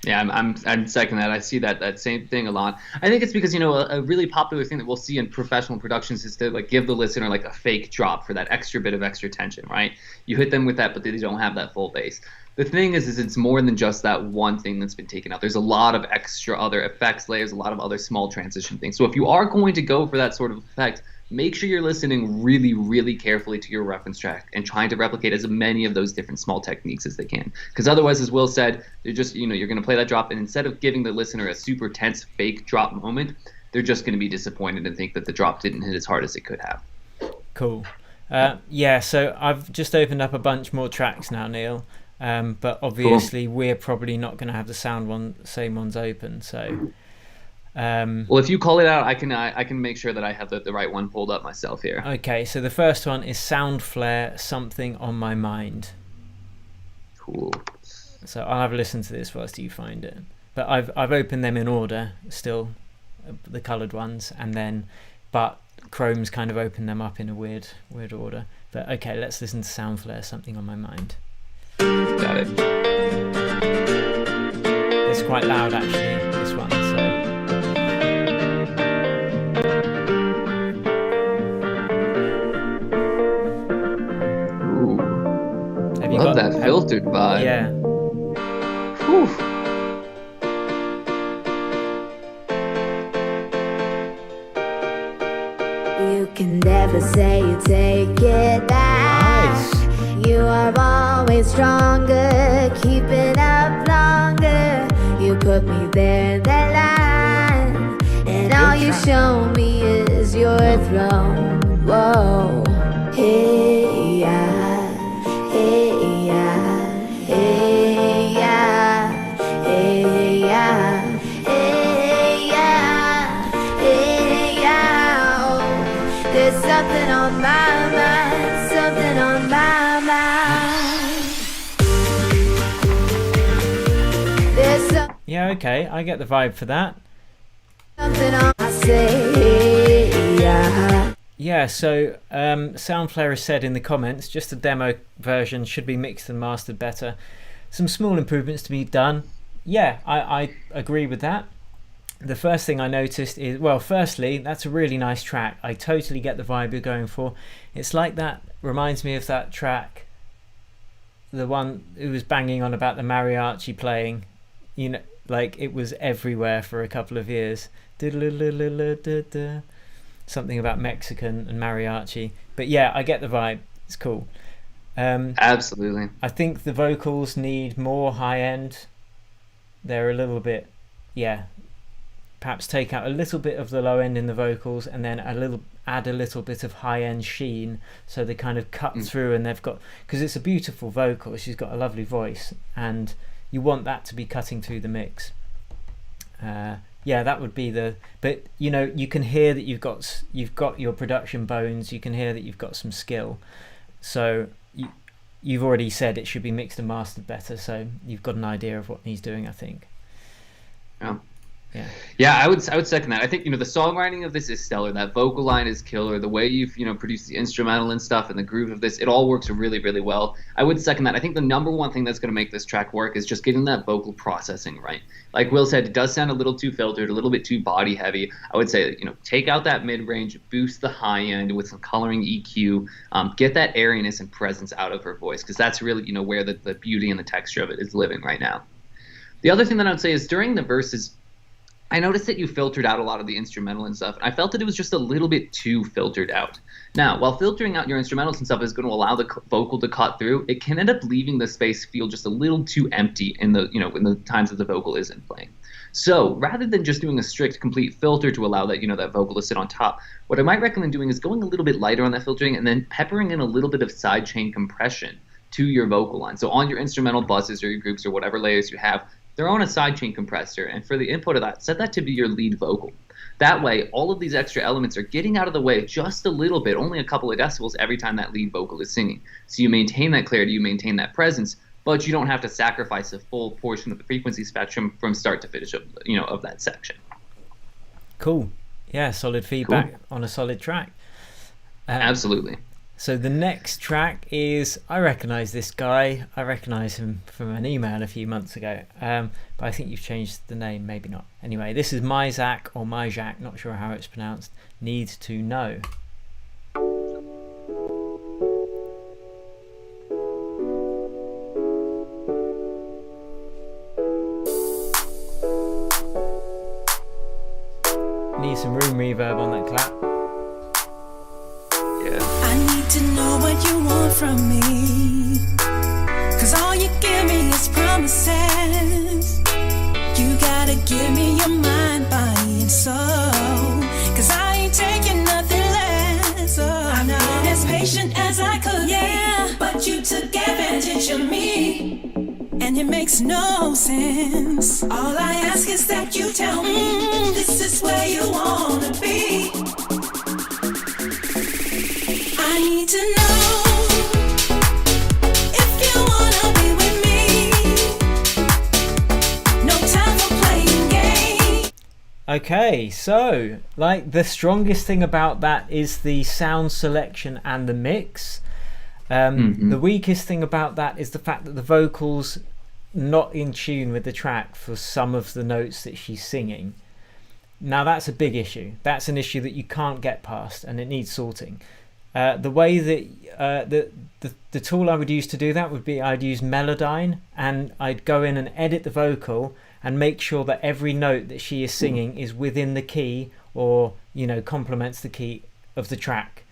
Yeah, I'm second that. I see that same thing a lot. I think it's because, a really popular thing that we'll see in professional productions is to give the listener a fake drop for that extra bit of extra tension, right? You hit them with that, but they don't have that full bass. The thing is it's more than just that one thing that's been taken out. There's a lot of extra other effects layers, a lot of other small transition things. So if you are going to go for that sort of effect, make sure you're listening really, really carefully to your reference track and trying to replicate as many of those different small techniques as they can. Because otherwise, as Will said, you're just, you're going to play that drop, and instead of giving the listener a super tense fake drop moment, they're just going to be disappointed and think that the drop didn't hit as hard as it could have. Cool. Yeah, so I've just opened up a bunch more tracks now, Neil. But obviously we're probably not going to have the same ones open. So, well, if you call it out, I can make sure that I have the right one pulled up myself here. Okay, so the first one is Soundflare, Something on My Mind. Cool. So I'll have a listen to this whilst you find it. But I've opened them in order still, the coloured ones, but Chrome's kind of opened them up in a weird order. But okay, let's listen to Soundflare, Something on My Mind. Got it. It's quite loud, actually, this one. So. Ooh. Have you Love got that filtered vibe. Yeah. Whew. You can never say you take it back. Nice. You are always stronger, keep it up longer. You put me there in that line, and all you show me is your throne. Whoa, hey yeah, hey yeah, hey yeah, hey yeah, hey yeah, hey yeah. Oh, there's something on my mind, something on my mind. There's Yeah, okay, I get the vibe for that. something on my say, yeah. Yeah, so Soundflare has said in the comments, just the demo version should be mixed and mastered better. some small improvements to be done. Yeah, I agree with that. The first thing I noticed is, well, firstly, that's a really nice track. I totally get the vibe you're going for. It's like that, reminds me of that track, the one who was banging on about the mariachi playing, you know, like it was everywhere for a couple of years. Something about Mexican and mariachi. But yeah, I get the vibe. It's cool. Absolutely. I think the vocals need more high end. They're a little bit, yeah, perhaps take out a little bit of the low end in the vocals and then add a little bit of high end sheen, so they kind of cut through, and they've got, because it's a beautiful vocal, she's got a lovely voice, and you want that to be cutting through the mix. Yeah, that would be but you know, you can hear that you've got your production bones, you can hear that you've got some skill, so you've already said it should be mixed and mastered better, so you've got an idea of what he's doing, I think. Yeah, I would second that. I think, you know, the songwriting of this is stellar. That vocal line is killer. The way you've, you know, produced the instrumental and stuff and the groove of this, it all works really, really well. I would second that. I think the number one thing that's going to make this track work is just getting that vocal processing right. Like Will said, it does sound a little too filtered, a little bit too body heavy. I would say, you know, take out that mid-range, boost the high end with some coloring EQ, get that airiness and presence out of her voice, because that's really, you know, where the beauty and the texture of it is living right now. The other thing that I would say is during the verses, I noticed that you filtered out a lot of the instrumental and stuff. I felt that it was just a little bit too filtered out. Now, while filtering out your instrumentals and stuff is going to allow the vocal to cut through, it can end up leaving the space feel just a little too empty in the, you know, in the times that the vocal isn't playing. So rather than just doing a strict complete filter to allow that, you know, that vocal to sit on top, what I might recommend doing is going a little bit lighter on that filtering and then peppering in a little bit of sidechain compression to your vocal line. So on your instrumental buses or your groups or whatever layers you have, they're on a sidechain compressor, and for the input of that, set that to be your lead vocal. That way, all of these extra elements are getting out of the way just a little bit, only a couple of decibels every time that lead vocal is singing. So you maintain that clarity, you maintain that presence, but you don't have to sacrifice a full portion of the frequency spectrum from start to finish of, you know, of that section. Cool. Yeah, solid feedback on a solid track. Absolutely. So the next track is, I recognise this guy. I recognise him from an email a few months ago. But I think you've changed the name, maybe not. Anyway, this is Myzak or Myjak, not sure how it's pronounced. Need to Know. Need some room reverb on that clap. I need to know what you want from me, 'cause all you give me is promises. You gotta give me your mind, body and soul, 'cause I ain't taking nothing less. I've been as patient as I could, yeah, but you took advantage of me, and it makes no sense. All I ask is that you tell me this is where you wanna be. I need to know if you wanna be with me. No time for playing games. Okay, so like the strongest thing about that is the sound selection and the mix. The weakest thing about that is the fact that the vocals not in tune with the track for some of the notes that she's singing. Now that's a big issue. That's an issue that you can't get past, and it needs sorting. The way that the tool I would use to do that would be, I'd use Melodyne, and I'd go in and edit the vocal and make sure that every note that she is singing is within the key, or, you know, complements the key of the track.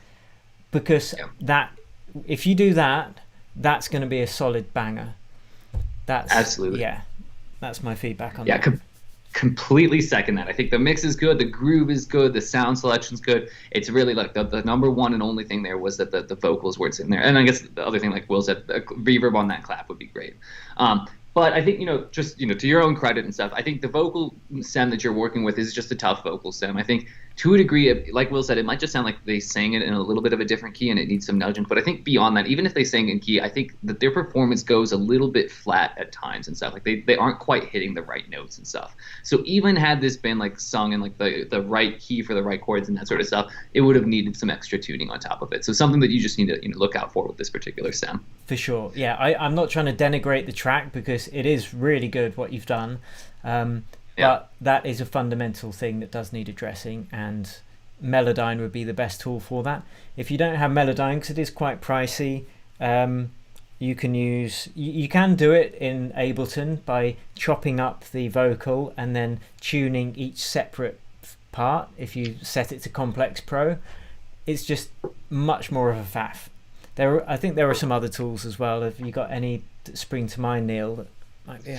Because that, if you do that, that's going to be a solid banger. That's absolutely, yeah. That's my feedback on that. Completely second that. I think the mix is good, the groove is good, the sound selection's good. It's really like the number one and only thing there was that the vocals were in there. And I guess the other thing, like Will said, the reverb on that clap would be great. But I think, you know, just, you know, to your own credit and stuff, I think the vocal stem that you're working with is just a tough vocal stem. I think to a degree, like Will said, it might just sound like they sang it in a little bit of a different key and it needs some nudging. But I think beyond that, even if they sang in key, I think that their performance goes a little bit flat at times and stuff. Like they aren't quite hitting the right notes and stuff. So even had this been like sung in like the right key for the right chords and that sort of stuff, it would have needed some extra tuning on top of it. So something that you just need to look out for with this particular stem. For sure. Yeah, I'm not trying to denigrate the track because it is really good what you've done. But that is a fundamental thing that does need addressing, and Melodyne would be the best tool for that. If you don't have Melodyne, because it is quite pricey, you can do it in Ableton by chopping up the vocal and then tuning each separate part. If you set it to Complex Pro, it's just much more of a faff. I think there are some other tools as well. Have you got any that spring to mind, Neil? That might be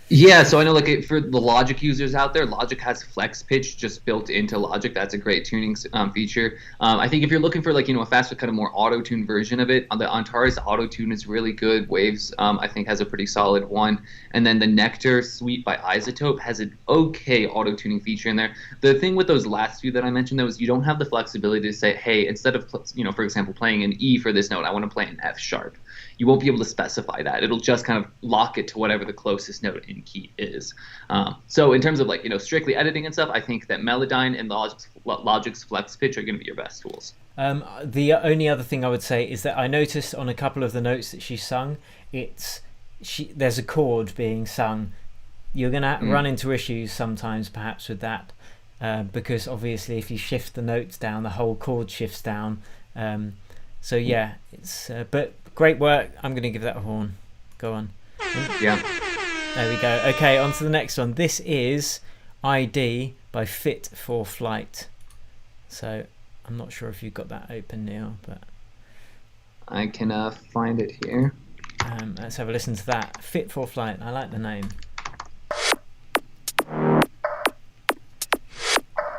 Yeah, so I know like for the Logic users out there, Logic has Flex Pitch just built into Logic. That's a great tuning feature. I think if you're looking for like, a faster kind of more auto-tune version of it, on the Antares auto-tune is really good. Waves I think has a pretty solid one. And then the Nectar Suite by Isotope has an okay auto-tuning feature in there. The thing with those last few that I mentioned though is you don't have the flexibility to say, hey, instead of for example playing an E for this note, I want to play an F sharp. You won't be able to specify that. It'll just kind of lock it to whatever the closest note in key is. So in terms of like, strictly editing and stuff, I think that Melodyne and Logic's Flex Pitch are going to be your best tools. The only other thing I would say is that I noticed on a couple of the notes that she sung, there's a chord being sung. You're going to run into issues sometimes perhaps with that, because obviously if you shift the notes down, the whole chord shifts down. So yeah, it's but great work. I'm going to give that a horn. Go on. Yeah. There we go. Okay, on to the next one. This is ID by Fit for Flight. So I'm not sure if you've got that open, Neil, but I can find it here. Let's have a listen to that. Fit for Flight. I like the name.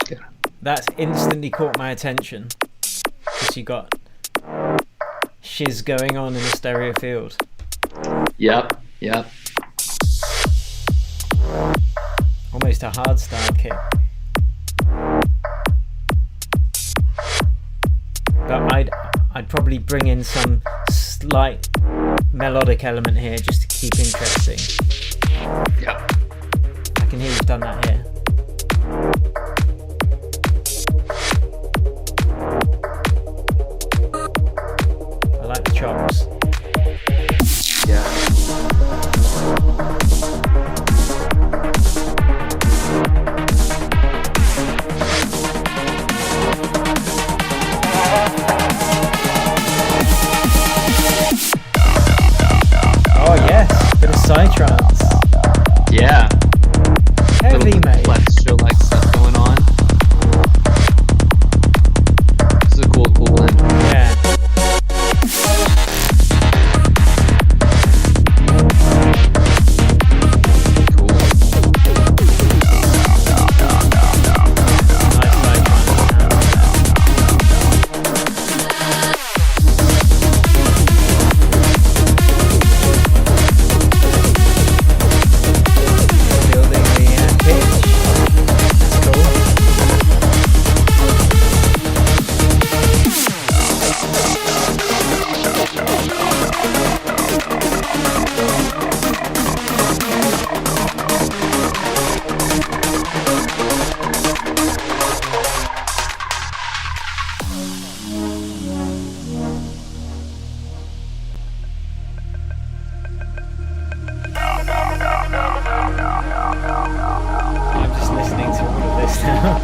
Yeah. That's instantly caught my attention because you got shiz going on in the stereo field. Yep. Almost a hard style kick. But I'd probably bring in some slight melodic element here just to keep interesting. Yep. I can hear you've done that here. I like the chops. Yeah. Oh yes, bit of psytrance. Yeah. Heavy, little mate. Flextro like stuff going on. This is a cool blend. Yeah. Cool. Nice psytrance. Building the pitch. That's cool. I'm just listening to all of this now.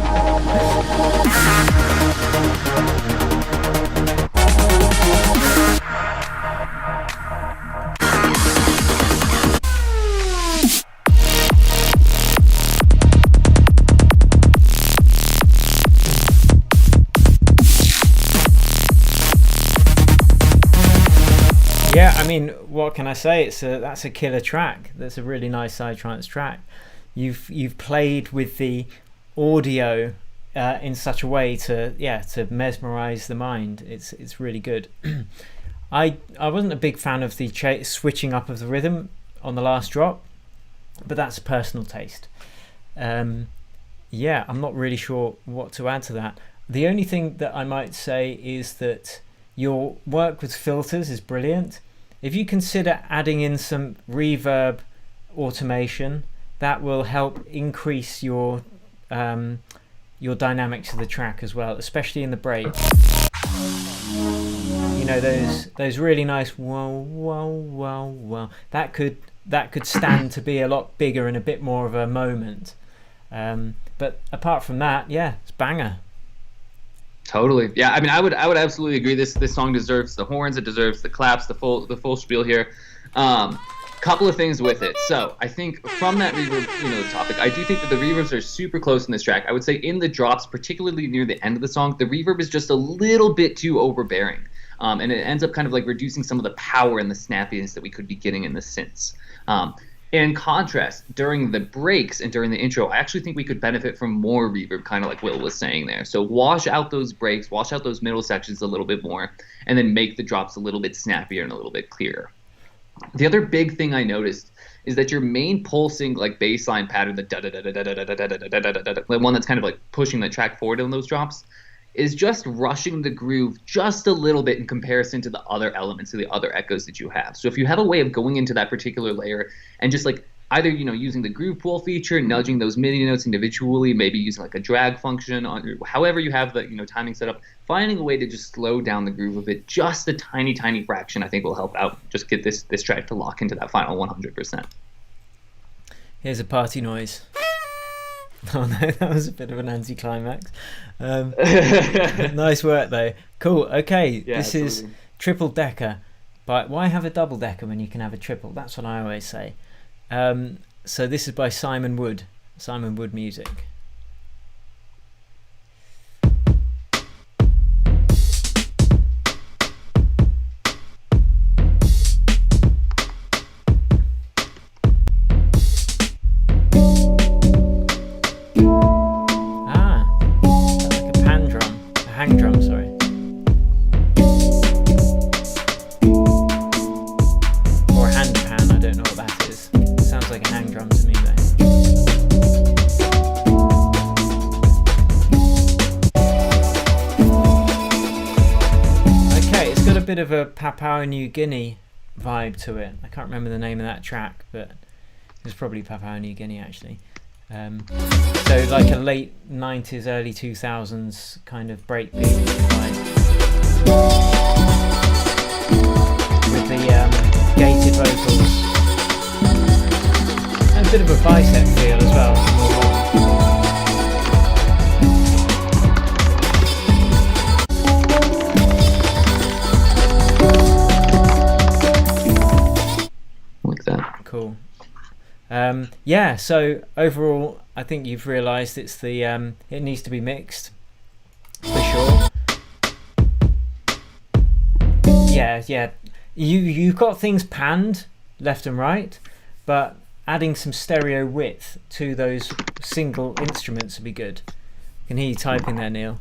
Yeah, I mean, what can I say? That's a killer track. That's a really nice psytrance track. You've played with the audio in such a way to mesmerize the mind. It's really good. I wasn't a big fan of the switching up of the rhythm on the last drop, but that's personal taste. yeah, I'm not really sure what to add to that. The only thing that I might say is that your work with filters is brilliant. If you consider adding in some reverb automation, that will help increase your dynamics of the track as well, especially in the breaks. You know, those really nice whoa whoa whoa whoa. That could stand to be a lot bigger and a bit more of a moment. But apart from that, yeah, it's banger. Totally. Yeah, I mean, I would absolutely agree. This song deserves the horns, it deserves the claps, the full spiel here. Couple of things with it. So I think from that reverb, topic, I do think that the reverbs are super close in this track. I would say in the drops, particularly near the end of the song, the reverb is just a little bit too overbearing. And it ends up kind of like reducing some of the power and the snappiness that we could be getting in the synths. In contrast, during the breaks and during the intro, I actually think we could benefit from more reverb, kind of like Will was saying there. So wash out those breaks, wash out those middle sections a little bit more, and then make the drops a little bit snappier and a little bit clearer. The other big thing I noticed is that your main pulsing like bass line pattern, the the one that's kind of like pushing the track forward on those drops, is just rushing the groove just a little bit in comparison to the other elements, to the other echoes that you have. So if you have a way of going into that particular layer and just like either, using the groove pool feature, nudging those MIDI notes individually, maybe using like a drag function, on however you have the timing set up, finding a way to just slow down the groove a bit, just a tiny, tiny fraction, I think will help out. Just get this track to lock into that final 100%. Here's a party noise. Oh no, that was a bit of an anticlimax. Nice work though. Cool. Okay, Yeah, this is triple decker. But why have a double decker when you can have a triple? That's what I always say. So this is by Simon Wood. Simon Wood Music. Hang drum, sorry. Or a hand pan, I don't know what that is. It sounds like a hang drum to me though. Okay, it's got a bit of a Papua New Guinea vibe to it. I can't remember the name of that track, but it's probably Papua New Guinea actually. So like a late 90s, early 2000s kind of breakbeat vibe. With the gated vocals. And a bit of a bicep feel as well. Like that. Cool. Yeah, so overall I think you've realised it's the it needs to be mixed for sure. Yeah, you've got things panned left and right, but adding some stereo width to those single instruments would be good. I can hear you typing there, Neil.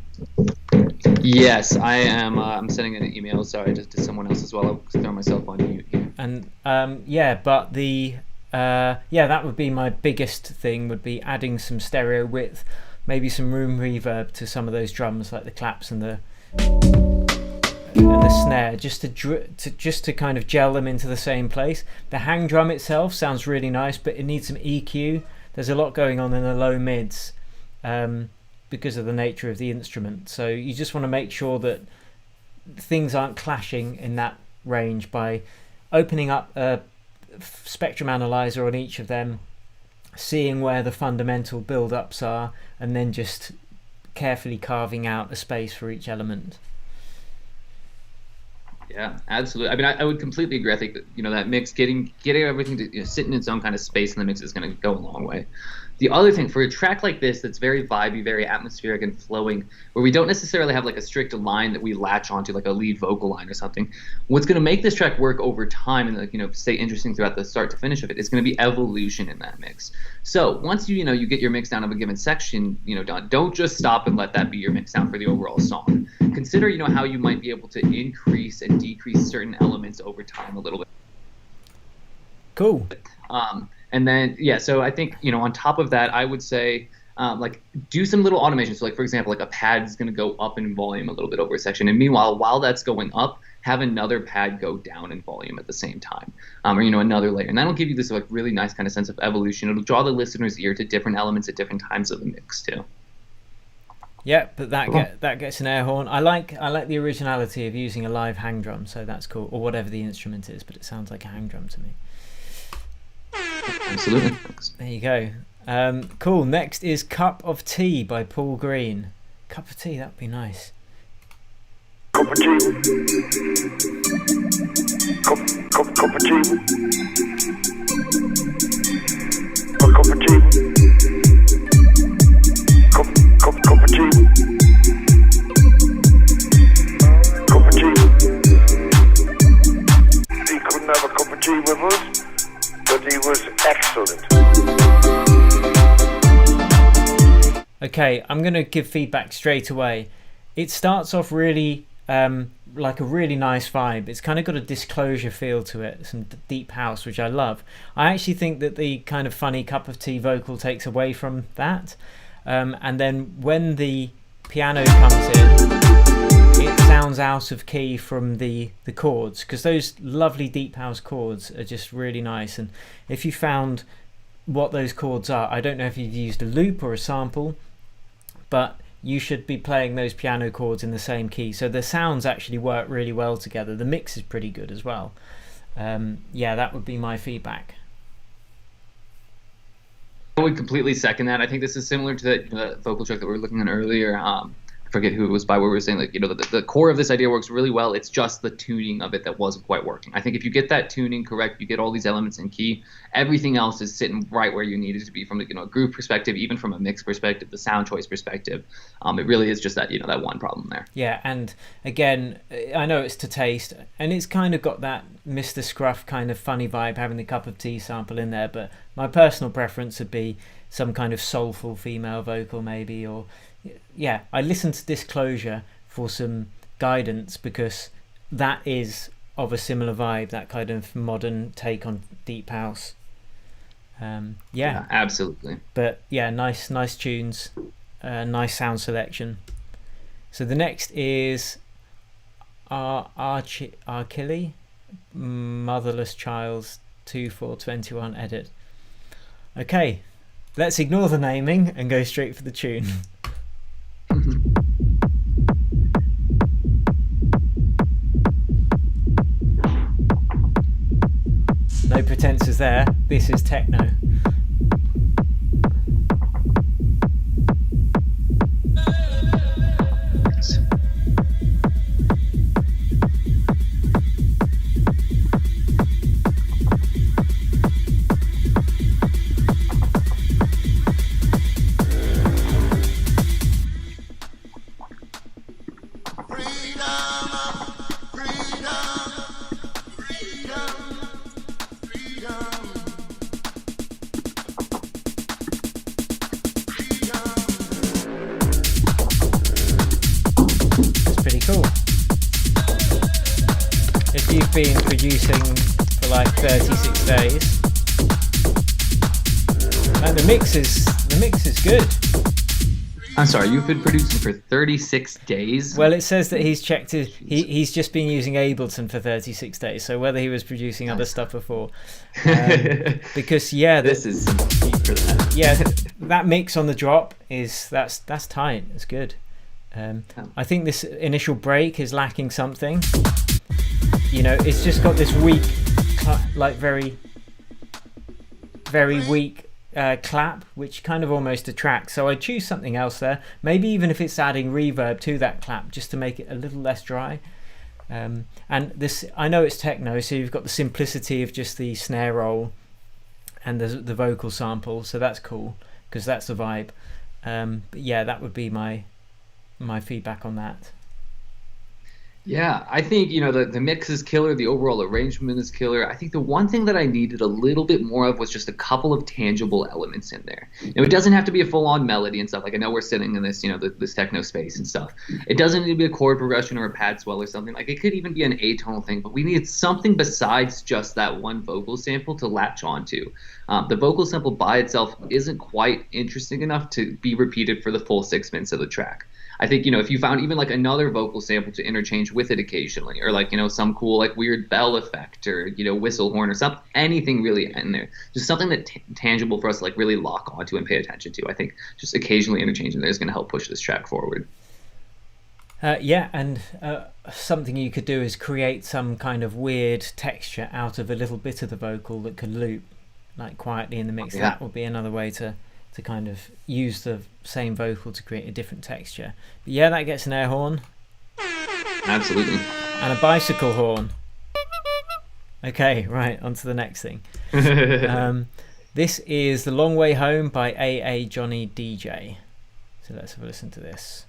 Yes, I am. I'm sending an email. Sorry, just to someone else as well. I'll throw myself on mute here. And but the that would be my biggest thing, would be adding some stereo width, maybe some room reverb to some of those drums, like the claps and the snare, just to kind of gel them into the same place. The hang drum itself sounds really nice, but it needs some EQ. There's a lot going on in the low mids because of the nature of the instrument. So you just want to make sure that things aren't clashing in that range by opening up a spectrum analyzer on each of them, seeing where the fundamental build-ups are, and then just carefully carving out a space for each element. Yeah, absolutely. I mean, I would completely agree. I think that that mix, getting everything to sit in its own kind of space in the mix is going to go a long way. The other thing, for a track like this that's very vibey, very atmospheric and flowing, where we don't necessarily have like a strict line that we latch onto, like a lead vocal line or something, what's going to make this track work over time and stay interesting throughout the start to finish of it is going to be evolution in that mix. So once you get your mix down of a given section, done, don't just stop and let that be your mix down for the overall song. Consider how you might be able to increase and decrease certain elements over time a little bit. Cool. And then, so I think, on top of that, I would say like do some little automation. So like, for example, like a pad is going to go up in volume a little bit over a section. And meanwhile, while that's going up, have another pad go down in volume at the same time, or, you know, another layer. And that'll give you this like really nice kind of sense of evolution. It'll draw the listener's ear to different elements at different times of the mix too. Yeah, but that gets an air horn. I like the originality of using a live hang drum, so that's cool, or whatever the instrument is, but it sounds like a hang drum to me. Absolutely. There you go. Cool. Next is Cup of Tea by Paul Green. Cup of tea, that'd be nice. Cup of tea. Cup of tea. A cup of tea. Cup of tea. Cup of tea. He couldn't have a cup of tea with us, but he was excellent. Okay, I'm going to give feedback straight away. It starts off really like a really nice vibe. It's kind of got a Disclosure feel to it, some deep house, which I love. I actually think that the kind of funny Cup of Tea vocal takes away from that. And then when the piano comes in, it sounds out of key from the chords, because those lovely deep house chords are just really nice. And if you found what those chords are, I don't know if you've used a loop or a sample, but you should be playing those piano chords in the same key, so the sounds actually work really well together. The mix is pretty good as well. Yeah, that would be my feedback. I would completely second that. I think this is similar to the vocal track that we were looking at earlier. I forget who it was by, where we were saying, like, you know, the core of this idea works really well. It's just the tuning of it that wasn't quite working. I think if you get that tuning correct, you get all these elements in key, everything else is sitting right where you need it to be from the, you know, a groove perspective, even from a mix perspective, the sound choice perspective. It really is just that, you know, that one problem there. Yeah, and again, I know it's to taste, and it's kind of got that Mr. Scruff kind of funny vibe, having the Cup of Tea sample in there, but my personal preference would be some kind of soulful female vocal maybe, or yeah, I listened to Disclosure for some guidance because that is of a similar vibe, that kind of modern take on deep house. Yeah, absolutely. But yeah, nice tunes, nice sound selection. So the next is Arkilly, Motherless Child's 2/4/21 edit. Okay, let's ignore the naming and go straight for the tune. No pretenses there, this is techno. Been producing for like 36 days, and the mix is good. I'm sorry, you've been producing for 36 days? Well, it says that he's checked he's just been using Ableton for 36 days, so whether he was producing other stuff before, because yeah, this is deep for that. Yeah, that mix on the drop that's tight. It's good. I think this initial break is lacking something. You know, it's just got this weak, like very weak clap, which kind of almost detracts. So I choose something else there. Maybe even if it's adding reverb to that clap, just to make it a little less dry. And this, I know it's techno, so you've got the simplicity of just the snare roll and the vocal sample. So that's cool because that's the vibe. But yeah, that would be my feedback on that. Yeah, I think, the mix is killer, the overall arrangement is killer. I think the one thing that I needed a little bit more of was just a couple of tangible elements in there. It doesn't have to be a full-on melody and stuff. Like, I know we're sitting in this, this techno space and stuff. It doesn't need to be a chord progression or a pad swell or something. Like, it could even be an atonal thing, but we needed something besides just that one vocal sample to latch onto. The vocal sample by itself isn't quite interesting enough to be repeated for the full 6 minutes of the track. I think, if you found even like another vocal sample to interchange with it occasionally, or like, some cool like weird bell effect or, whistle horn or something, anything really in there, just something that tangible for us to like really lock onto and pay attention to. I think just occasionally interchanging there is going to help push this track forward. Yeah, and something you could do is create some kind of weird texture out of a little bit of the vocal that could loop like quietly in the mix. Yeah. That would be another way to kind of use the same vocal to create a different texture. But yeah, that gets an air horn. Absolutely. And a bicycle horn. Okay, right, on to the next thing. This is The Long Way Home by AA Johnny DJ. So let's have a listen to this.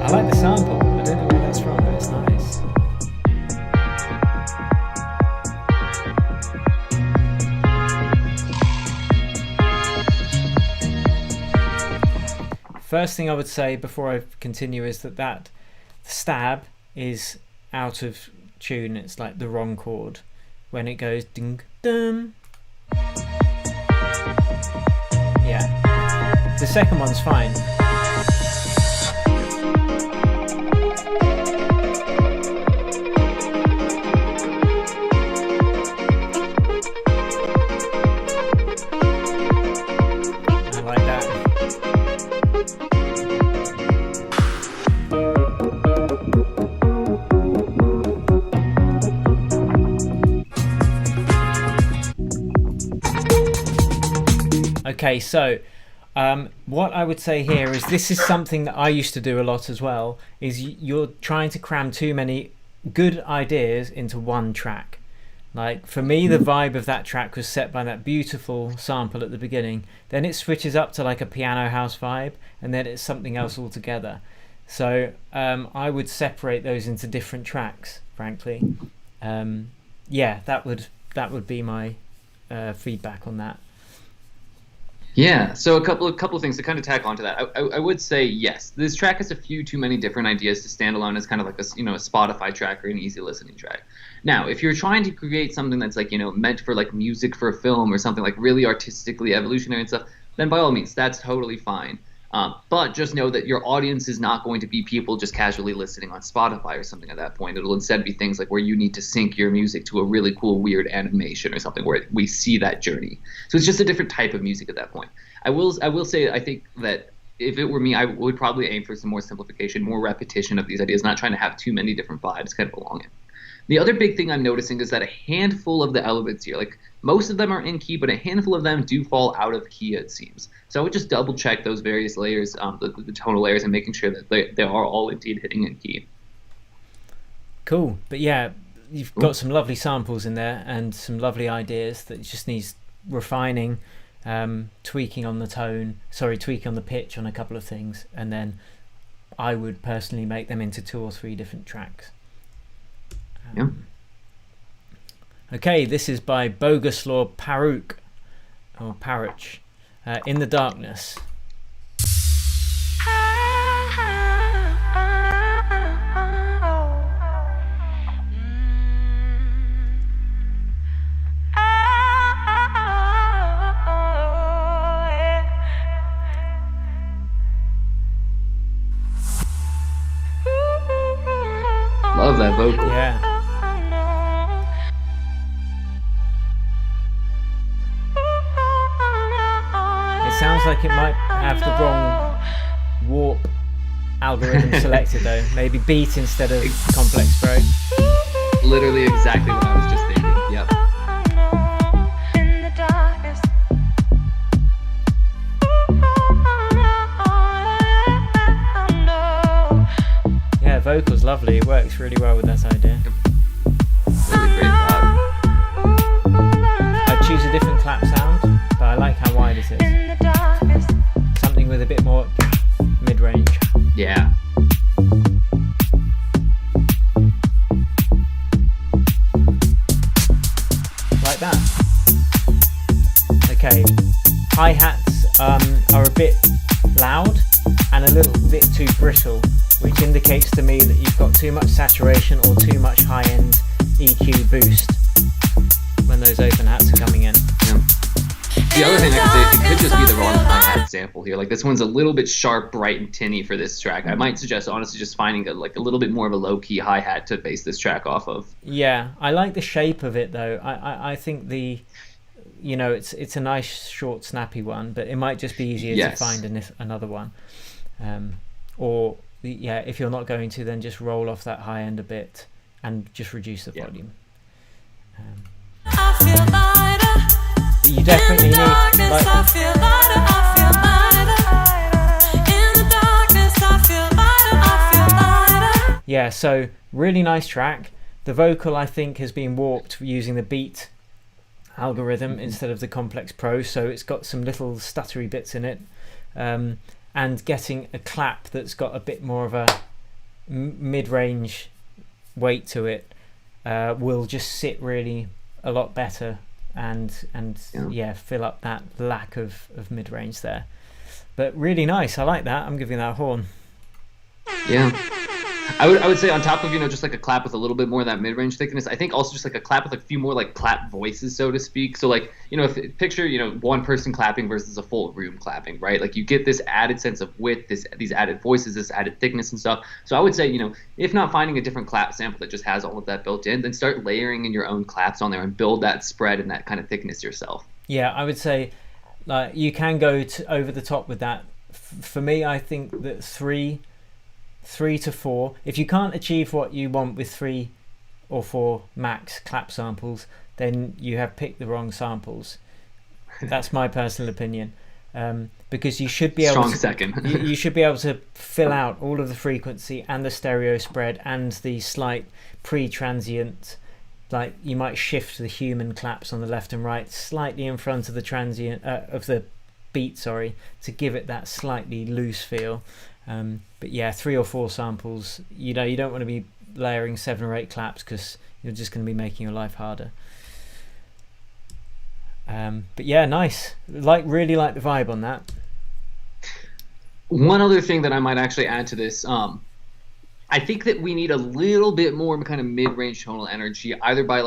I like the sample. I don't know where that's from, but it's nice. First thing I would say before I continue is that stab is out of tune. It's like the wrong chord when it goes ding dum. Yeah. The second one's fine. I like that. Okay, so what I would say here is this is something that I used to do a lot as well, is you're trying to cram too many good ideas into one track. Like for me, the vibe of that track was set by that beautiful sample at the beginning. Then it switches up to like a piano house vibe, and then it's something else altogether. So I would separate those into different tracks, frankly. Yeah, that would be my feedback on that. Yeah, so a couple of things to kind of tack onto that. I would say yes, this track has a few too many different ideas to stand alone as kind of like a Spotify track or an easy listening track. Now, if you're trying to create something that's like meant for like music for a film or something like really artistically evolutionary and stuff, then by all means that's totally fine. But just know that your audience is not going to be people just casually listening on Spotify or something at that point. It'll instead be things like where you need to sync your music to a really cool, weird animation or something where we see that journey. So it's just a different type of music at that point. I will say I think that if it were me, I would probably aim for some more simplification, more repetition of these ideas, not trying to have too many different vibes kind of along it. The other big thing I'm noticing is that a handful of the elements here, like most of them are in key, but a handful of them do fall out of key, it seems. So I would just double check those various layers, the tonal layers, and making sure that they are all indeed hitting in key. Cool. But yeah, you've got some lovely samples in there and some lovely ideas that just needs refining, tweaking on the pitch on a couple of things, and then I would personally make them into 2 or 3 different tracks. Yeah. Okay, this is by Boguslaw Paruch, In the Darkness. Love that vocal. Yeah. It sounds like it might have the wrong warp algorithm selected though. Maybe beat instead of complex pro. Literally exactly what I was just thinking. Yep. Yeah, vocals lovely. It works really well with that idea. Really great. okay. Hi-hats are a bit loud and a little bit too brittle, which indicates to me that you've got too much saturation or too much high-end EQ boost when those open hats are coming in. Yeah. The other thing I could say is it could just be the wrong hi-hat sample here. Like this one's a little bit sharp, bright, and tinny for this track. I might suggest honestly just finding a little bit more of a low-key hi-hat to base this track off of. Yeah, I like the shape of it though. I think it's a nice, short, snappy one, but it might just be easier to find another one. If you're not going to, then just roll off that high end a bit and just reduce the volume. I feel lighter. You definitely need. I feel lighter. I feel lighter. In the darkness, I feel lighter. Yeah, so really nice track. The vocal, I think, has been warped using the beat algorithm instead of the Complex Pro, so it's got some little stuttery bits in it, and getting a clap that's got a bit more of a mid-range weight to it will just sit really a lot better and fill up that lack of mid-range there. But really nice, I like that. I'm giving that a horn. Yeah. I would say on top of, just like a clap with a little bit more of that mid-range thickness, I think also just like a clap with a few more like clap voices, so to speak. So like, if picture, one person clapping versus a full room clapping, right? Like you get this added sense of width, these added voices, this added thickness and stuff. So I would say, if not finding a different clap sample that just has all of that built in, then start layering in your own claps on there and build that spread and that kind of thickness yourself. Yeah, I would say you can go over the top with that. For me, I think that 3 to 4. If you can't achieve what you want with 3 or 4 max clap samples, then you have picked the wrong samples. That's my personal opinion, because you should be able Strong second. you should be able to fill out all of the frequency and the stereo spread and the slight pre-transient. Like you might shift the human claps on the left and right slightly in front of the transient of the beat, to give it that slightly loose feel. But yeah, 3 or 4 samples. You don't want to be layering 7 or 8 claps because you're just going to be making your life harder. But yeah, nice. Really like the vibe on that. One other thing that I might actually add to this, I think that we need a little bit more kind of mid-range tonal energy, either by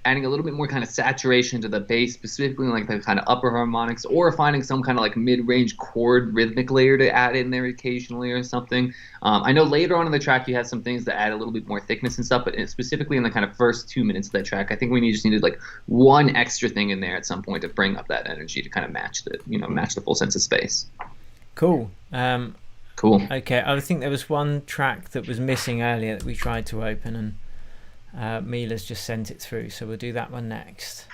adding a little bit more kind of saturation to the bass, specifically like the kind of upper harmonics, or finding some kind of like mid-range chord rhythmic layer to add in there occasionally or something. I know later on in the track you had some things that add a little bit more thickness and stuff, but specifically in the kind of first 2 minutes of that track, I think we just needed like one extra thing in there at some point to bring up that energy to kind of match the full sense of space. Cool. Cool. Okay, I think there was one track that was missing earlier that we tried to open, and Mila's just sent it through, so we'll do that one next.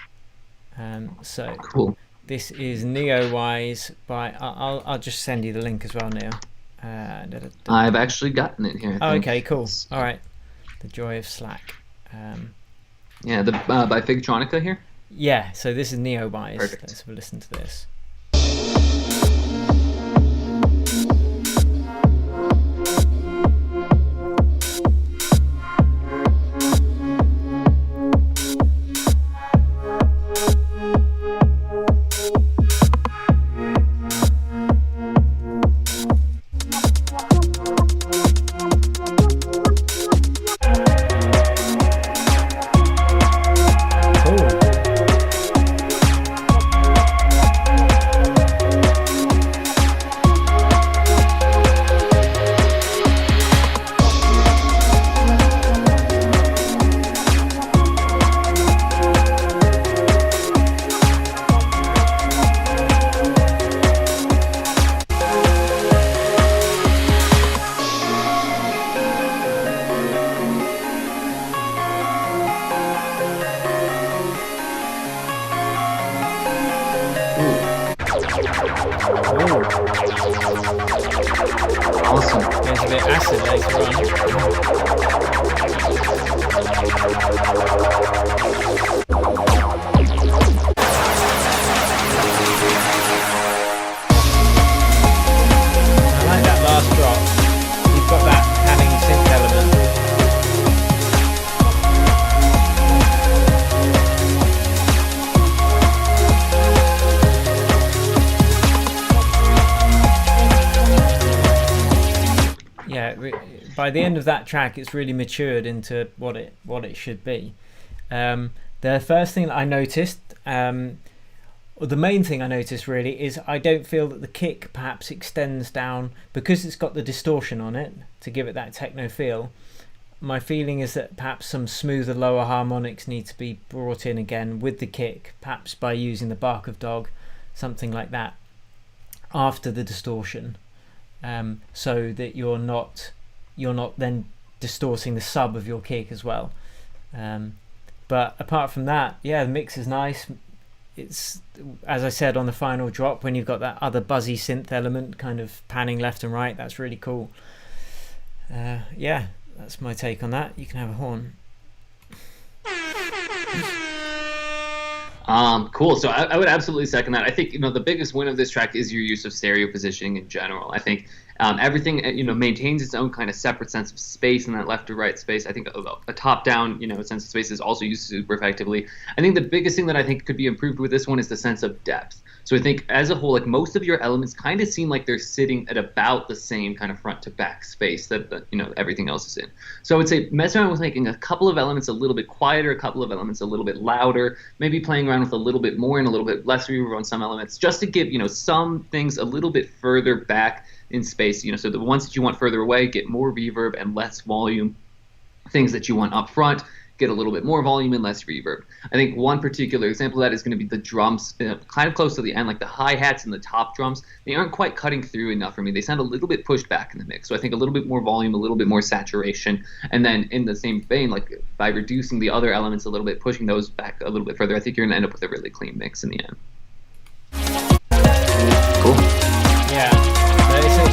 So cool. This is Neowise by. I'll just send you the link as well, Neo. I've actually gotten it here. Oh, okay, cool. All right. The Joy of Slack. Yeah, by Figtronica here. Yeah, so this is Neowise. Perfect. Let's have a listen to this. Awesome. There's a bit of acid later on. I like that last drop. You've got that panning synth element. by the end of that track, it's really matured into what it should be. The first thing that I noticed, or the main thing I noticed really, is I don't feel that the kick perhaps extends down because it's got the distortion on it to give it that techno feel. My feeling is that perhaps some smoother lower harmonics need to be brought in again with the kick, perhaps by using the bark of dog, something like that, after the distortion, so that you're not then distorting the sub of your kick as well. But apart from that, yeah, the mix is nice. It's, as I said, on the final drop, when you've got that other buzzy synth element kind of panning left and right, that's really cool. Yeah, that's my take on that. You can have a horn. Cool. So I would absolutely second that. I think, the biggest win of this track is your use of stereo positioning in general. I think everything, maintains its own kind of separate sense of space in that left to right space. I think a top-down, sense of space is also used super effectively. I think the biggest thing that I think could be improved with this one is the sense of depth. So I think as a whole, like, most of your elements kind of seem like they're sitting at about the same kind of front to back space that everything else is in. So I would say mess around with making a couple of elements a little bit quieter, a couple of elements a little bit louder, maybe playing around with a little bit more and a little bit less reverb on some elements, just to give some things a little bit further back in space. So the ones that you want further away get more reverb and less volume. Things that you want up front get a little bit more volume and less reverb. I think one particular example of that is going to be the drums, kind of close to the end, like the hi-hats and the top drums. They aren't quite cutting through enough for me. They sound a little bit pushed back in the mix. So I think a little bit more volume, a little bit more saturation, and then in the same vein, like by reducing the other elements a little bit, pushing those back a little bit further, I think you're going to end up with a really clean mix in the end. Cool.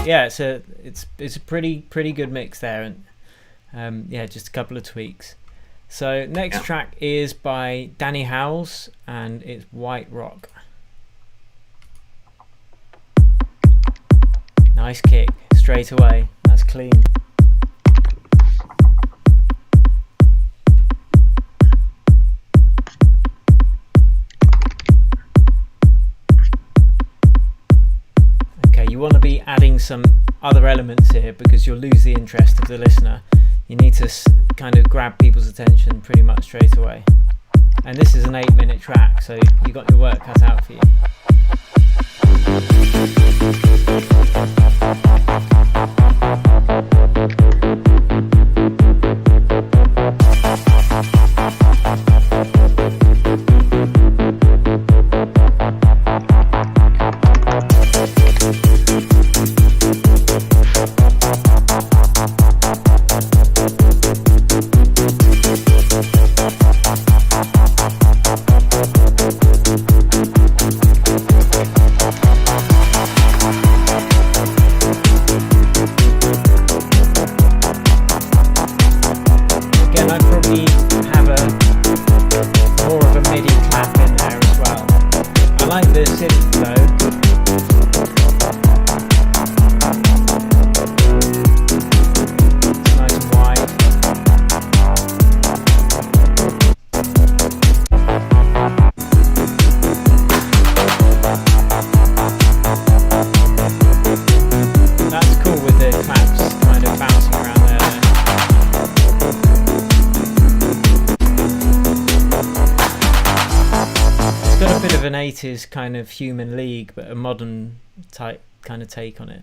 Yeah, it's a pretty good mix there, and just a couple of tweaks. So next track is by Danny Howells, and it's White Rock. Nice kick straight away. That's clean. Okay, you want to be adding some other elements here because you'll lose the interest of the listener. You need to kind of grab people's attention pretty much straight away. And this is an 8-minute track, so you got your work cut out for you. An 80s kind of Human League, but a modern type kind of take on it.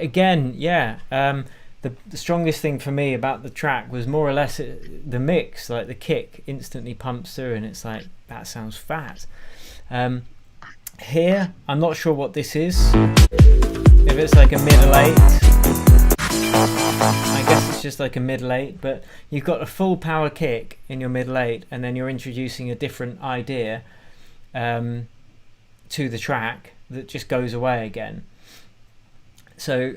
Again, the strongest thing for me about the track was more or less the mix. Like the kick instantly pumps through and it's like, that sounds fat. Here I'm not sure what this is, if it's like a middle 8. I guess it's just like a middle 8, but you've got a full power kick in your middle 8 and then you're introducing a different idea to the track that just goes away again. So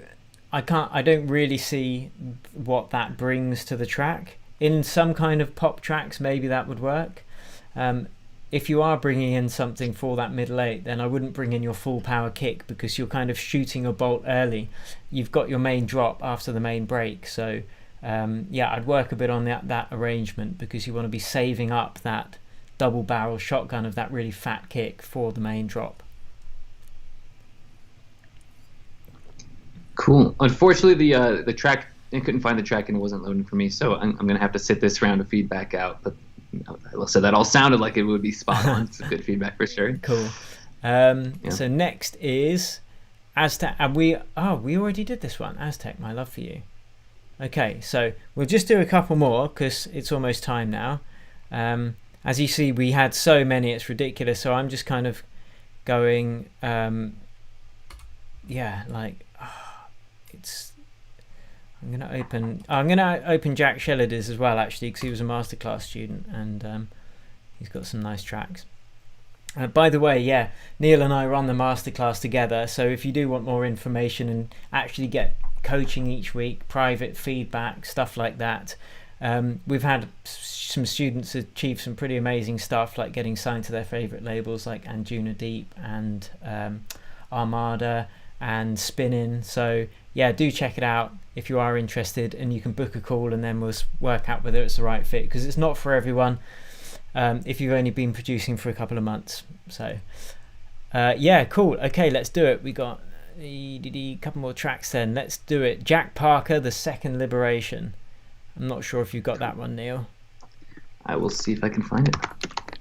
I don't really see what that brings to the track. In some kind of pop tracks maybe that would work. if you are bringing in something for that middle 8, then I wouldn't bring in your full power kick, because you're kind of shooting your bolt early. You've got your main drop after the main break, so yeah, I'd work a bit on that arrangement, because you want to be saving up that double barrel shotgun of that really fat kick for the main drop. Cool. Unfortunately, the track, I couldn't find the track and it wasn't loading for me, so I'm going to have to sit this round of feedback out. But so that all sounded like it would be spot on. It's good feedback for sure. Cool. So next is Aztec, and we already did this one. Aztec, My Love for You. Okay, so we'll just do a couple more because it's almost time now. As you see, we had so many, it's ridiculous. So I'm just kind of going, I'm gonna open Jack Sheridan's as well, actually, because he was a masterclass student, and he's got some nice tracks. By the way, yeah, Neil and I run the masterclass together, so if you do want more information and actually get coaching each week, private feedback, stuff like that, we've had some students achieve some pretty amazing stuff, like getting signed to their favorite labels like Anjuna Deep and Armada and Spinning. So yeah, do check it out if you are interested, and you can book a call and then we'll work out whether it's the right fit, because it's not for everyone if you've only been producing for a couple of months. So yeah, cool. Okay, let's do it. We got a couple more tracks then. Let's do it. Jack Parker, The Second Liberation. I'm not sure if you got that one, Neil. I will see if I can find it.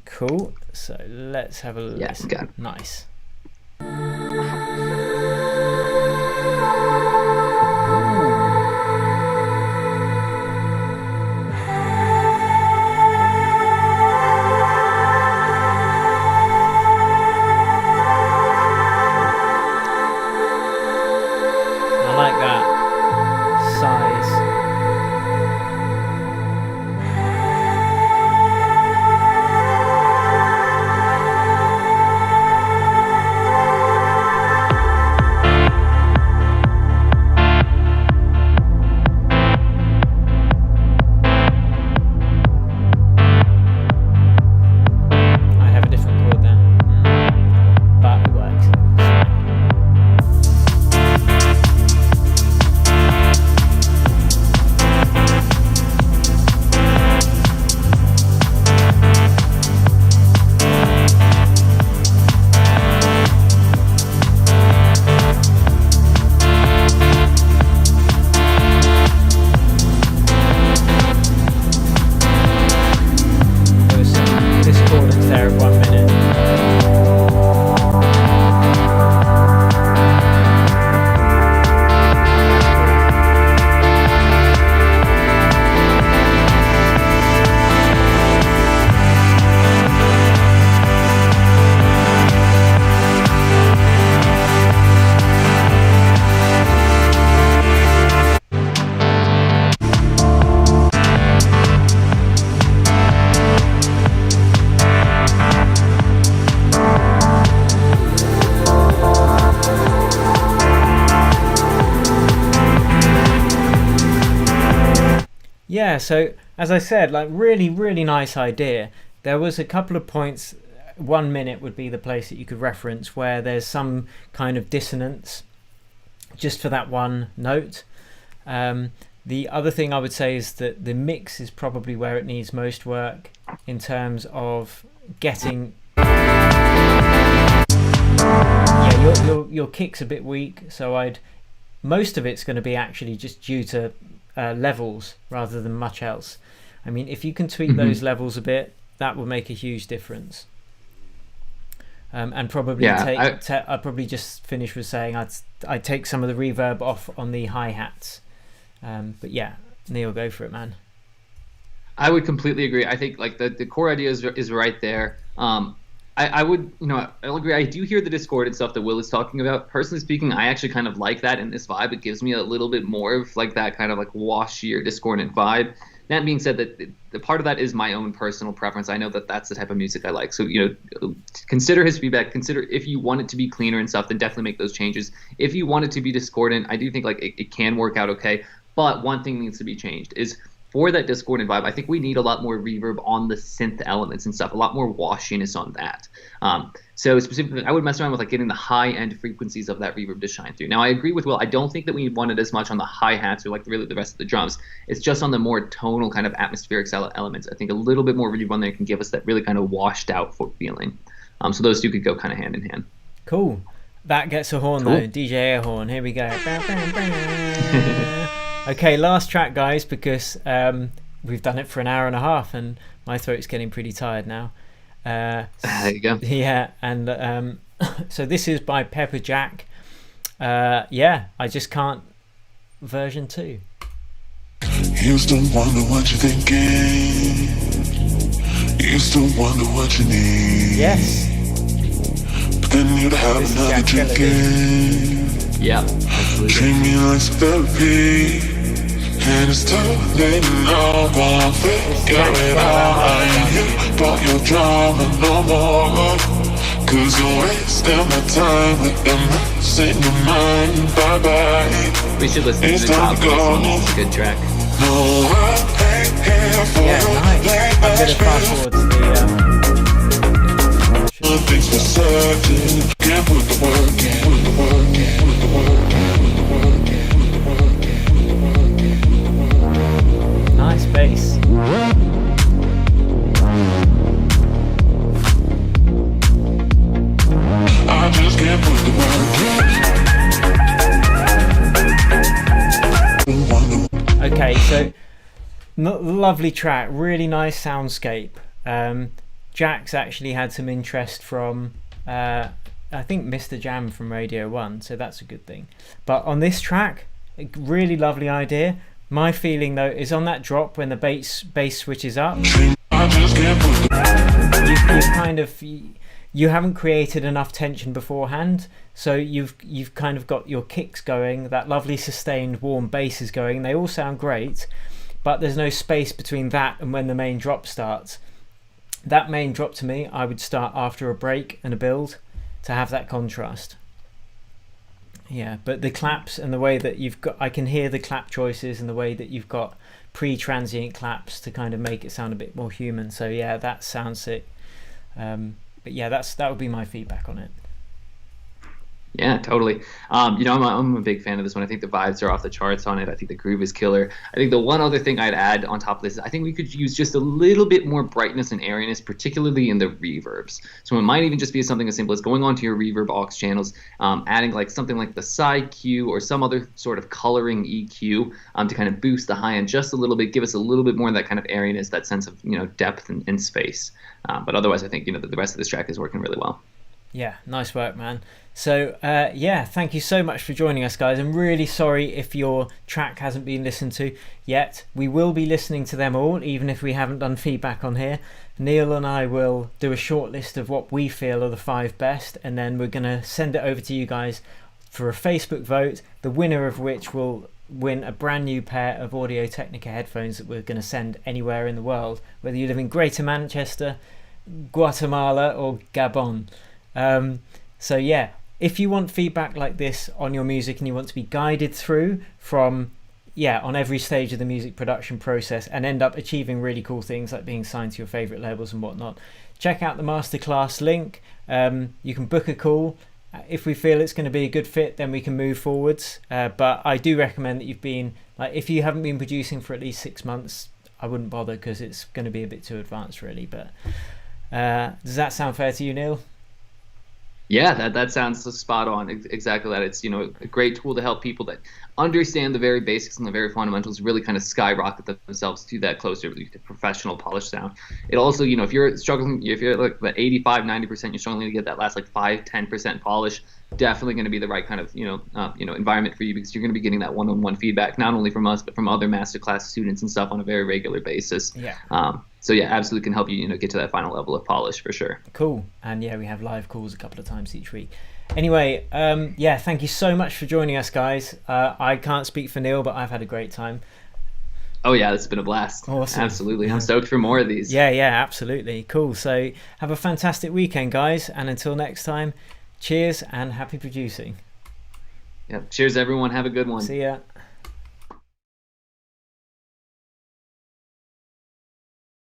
Cool. So let's have a listen. Yeah, got it. Nice. I like that size. I have a different chord there, but it works. There was some discordance there at 1 minute. Yeah, so as I said, like really, really nice idea. There was a couple of points. 1 minute would be the place that you could reference where there's some kind of dissonance just for that one note. The other thing I would say is that the mix is probably where it needs most work in terms of getting. Yeah, your kick's a bit weak, so most of it's going to be actually just due to levels rather than much else. I mean, if you can tweak those levels a bit, that will make a huge difference. And probably I'd probably just finish with saying I'd take some of the reverb off on the hi-hats. But yeah, Neil, go for it, man. I would completely agree. I think like the core idea is right there. I would, I'll agree. I do hear the discordant stuff that Will is talking about. Personally speaking, I actually kind of like that in this vibe. It gives me a little bit more of like that kind of like washier discordant vibe. That being said, that the part of that is my own personal preference. I know that that's the type of music I like. So, consider his feedback. Consider if you want it to be cleaner and stuff, then definitely make those changes. If you want it to be discordant, I do think like it can work out okay. But one thing needs to be changed is for that discordant vibe, I think we need a lot more reverb on the synth elements and stuff, a lot more washiness on that. So specifically, I would mess around with like getting the high end frequencies of that reverb to shine through. Now, I agree with Will. I don't think that we want it as much on the hi-hats or like really the rest of the drums. It's just on the more tonal kind of atmospheric elements. I think a little bit more reverb on there can give us that really kind of washed out feeling. So those two could go kind of hand in hand. Cool. That gets a horn though, DJ air horn. Here we go. Okay, last track, guys, because we've done it for an hour and a half, and my throat's getting pretty tired now. There you go. Yeah, and so this is by Pepper Jack. Yeah, I Just Can't version 2. Used to wonder what you're thinking. Used to wonder what you need. Yes. But then you'd have This is another Jack drink. Yeah, absolutely. Treat me like some therapy. And it's too late now, but I'll figure it out. I ain't here about your drama no more. Cause you're wasting my time with the mess in your mind. Bye bye. We should listen to It's the top time of to this go. one. It's a good track. No, I ain't here for Yeah, nice. I'm going to fast forward to the... Nothing's for certain. Can't put the work in. Put the work in. Put the work in. Put the work in. Put the work in. Put the work in. Nice bass. I just can't put the work in. Okay, so lovely track, really nice soundscape. Jack's actually had some interest from I think Mr. Jam from Radio 1, so that's a good thing. But on this track, a really lovely idea. My feeling though is on that drop when the bass switches up, I just can't put the you haven't created enough tension beforehand, so you've kind of got your kicks going, that lovely sustained warm bass is going, they all sound great, but there's no space between that and when the main drop starts. That main drop to me, I would start after a break and a build to have that contrast. Yeah, but the claps and the way that you've got, I can hear the clap choices and the way that you've got pre-transient claps to kind of make it sound a bit more human. So yeah, that sounds sick. But yeah, that would be my feedback on it. Yeah, totally. I'm a big fan of this one. I think the vibes are off the charts on it. I think the groove is killer. I think the one other thing I'd add on top of this is I think we could use just a little bit more brightness and airiness, particularly in the reverbs. So it might even just be something as simple as going onto your reverb aux channels, adding like something like the side Q or some other sort of coloring EQ to kind of boost the high end just a little bit, give us a little bit more of that kind of airiness, that sense of depth and space. But otherwise, I think the rest of this track is working really well. Yeah, nice work, man. So yeah, thank you so much for joining us, guys. I'm really sorry if your track hasn't been listened to yet. We will be listening to them all, even if we haven't done feedback on here. Neil and I will do a short list of what we feel are the 5 best, and then we're going to send it over to you guys for a Facebook vote, the winner of which will win a brand new pair of Audio-Technica headphones that we're going to send anywhere in the world, whether you live in Greater Manchester, Guatemala or Gabon. So yeah, if you want feedback like this on your music and you want to be guided through from on every stage of the music production process and end up achieving really cool things like being signed to your favorite labels and whatnot, check out the masterclass link. You can book a call. If we feel it's going to be a good fit, then we can move forwards, but I do recommend that if you haven't been producing for at least 6 months, I wouldn't bother, because it's going to be a bit too advanced really. But does that sound fair to you, Neil? Yeah, that sounds spot on. Exactly that. It's a great tool to help people that understand the very basics and the very fundamentals really kind of skyrocket themselves to that closer to professional polished sound. It also, if you're struggling, if you're like the 85-90%, you're struggling to get that last like 5-10% polish, definitely going to be the right kind of environment for you, because you're going to be getting that one-on-one feedback not only from us but from other masterclass students and stuff on a very regular basis. Yeah. So yeah, absolutely can help you get to that final level of polish for sure. Cool. And yeah, we have live calls a couple of times each week. Anyway, yeah, thank you so much for joining us, guys. I can't speak for Neil, but I've had a great time. Oh yeah, it's been a blast. Awesome. Absolutely. I'm stoked for more of these. Yeah, absolutely. Cool. So have a fantastic weekend, guys, and until next time, cheers and happy producing. Yeah. Cheers everyone. Have a good one. See ya.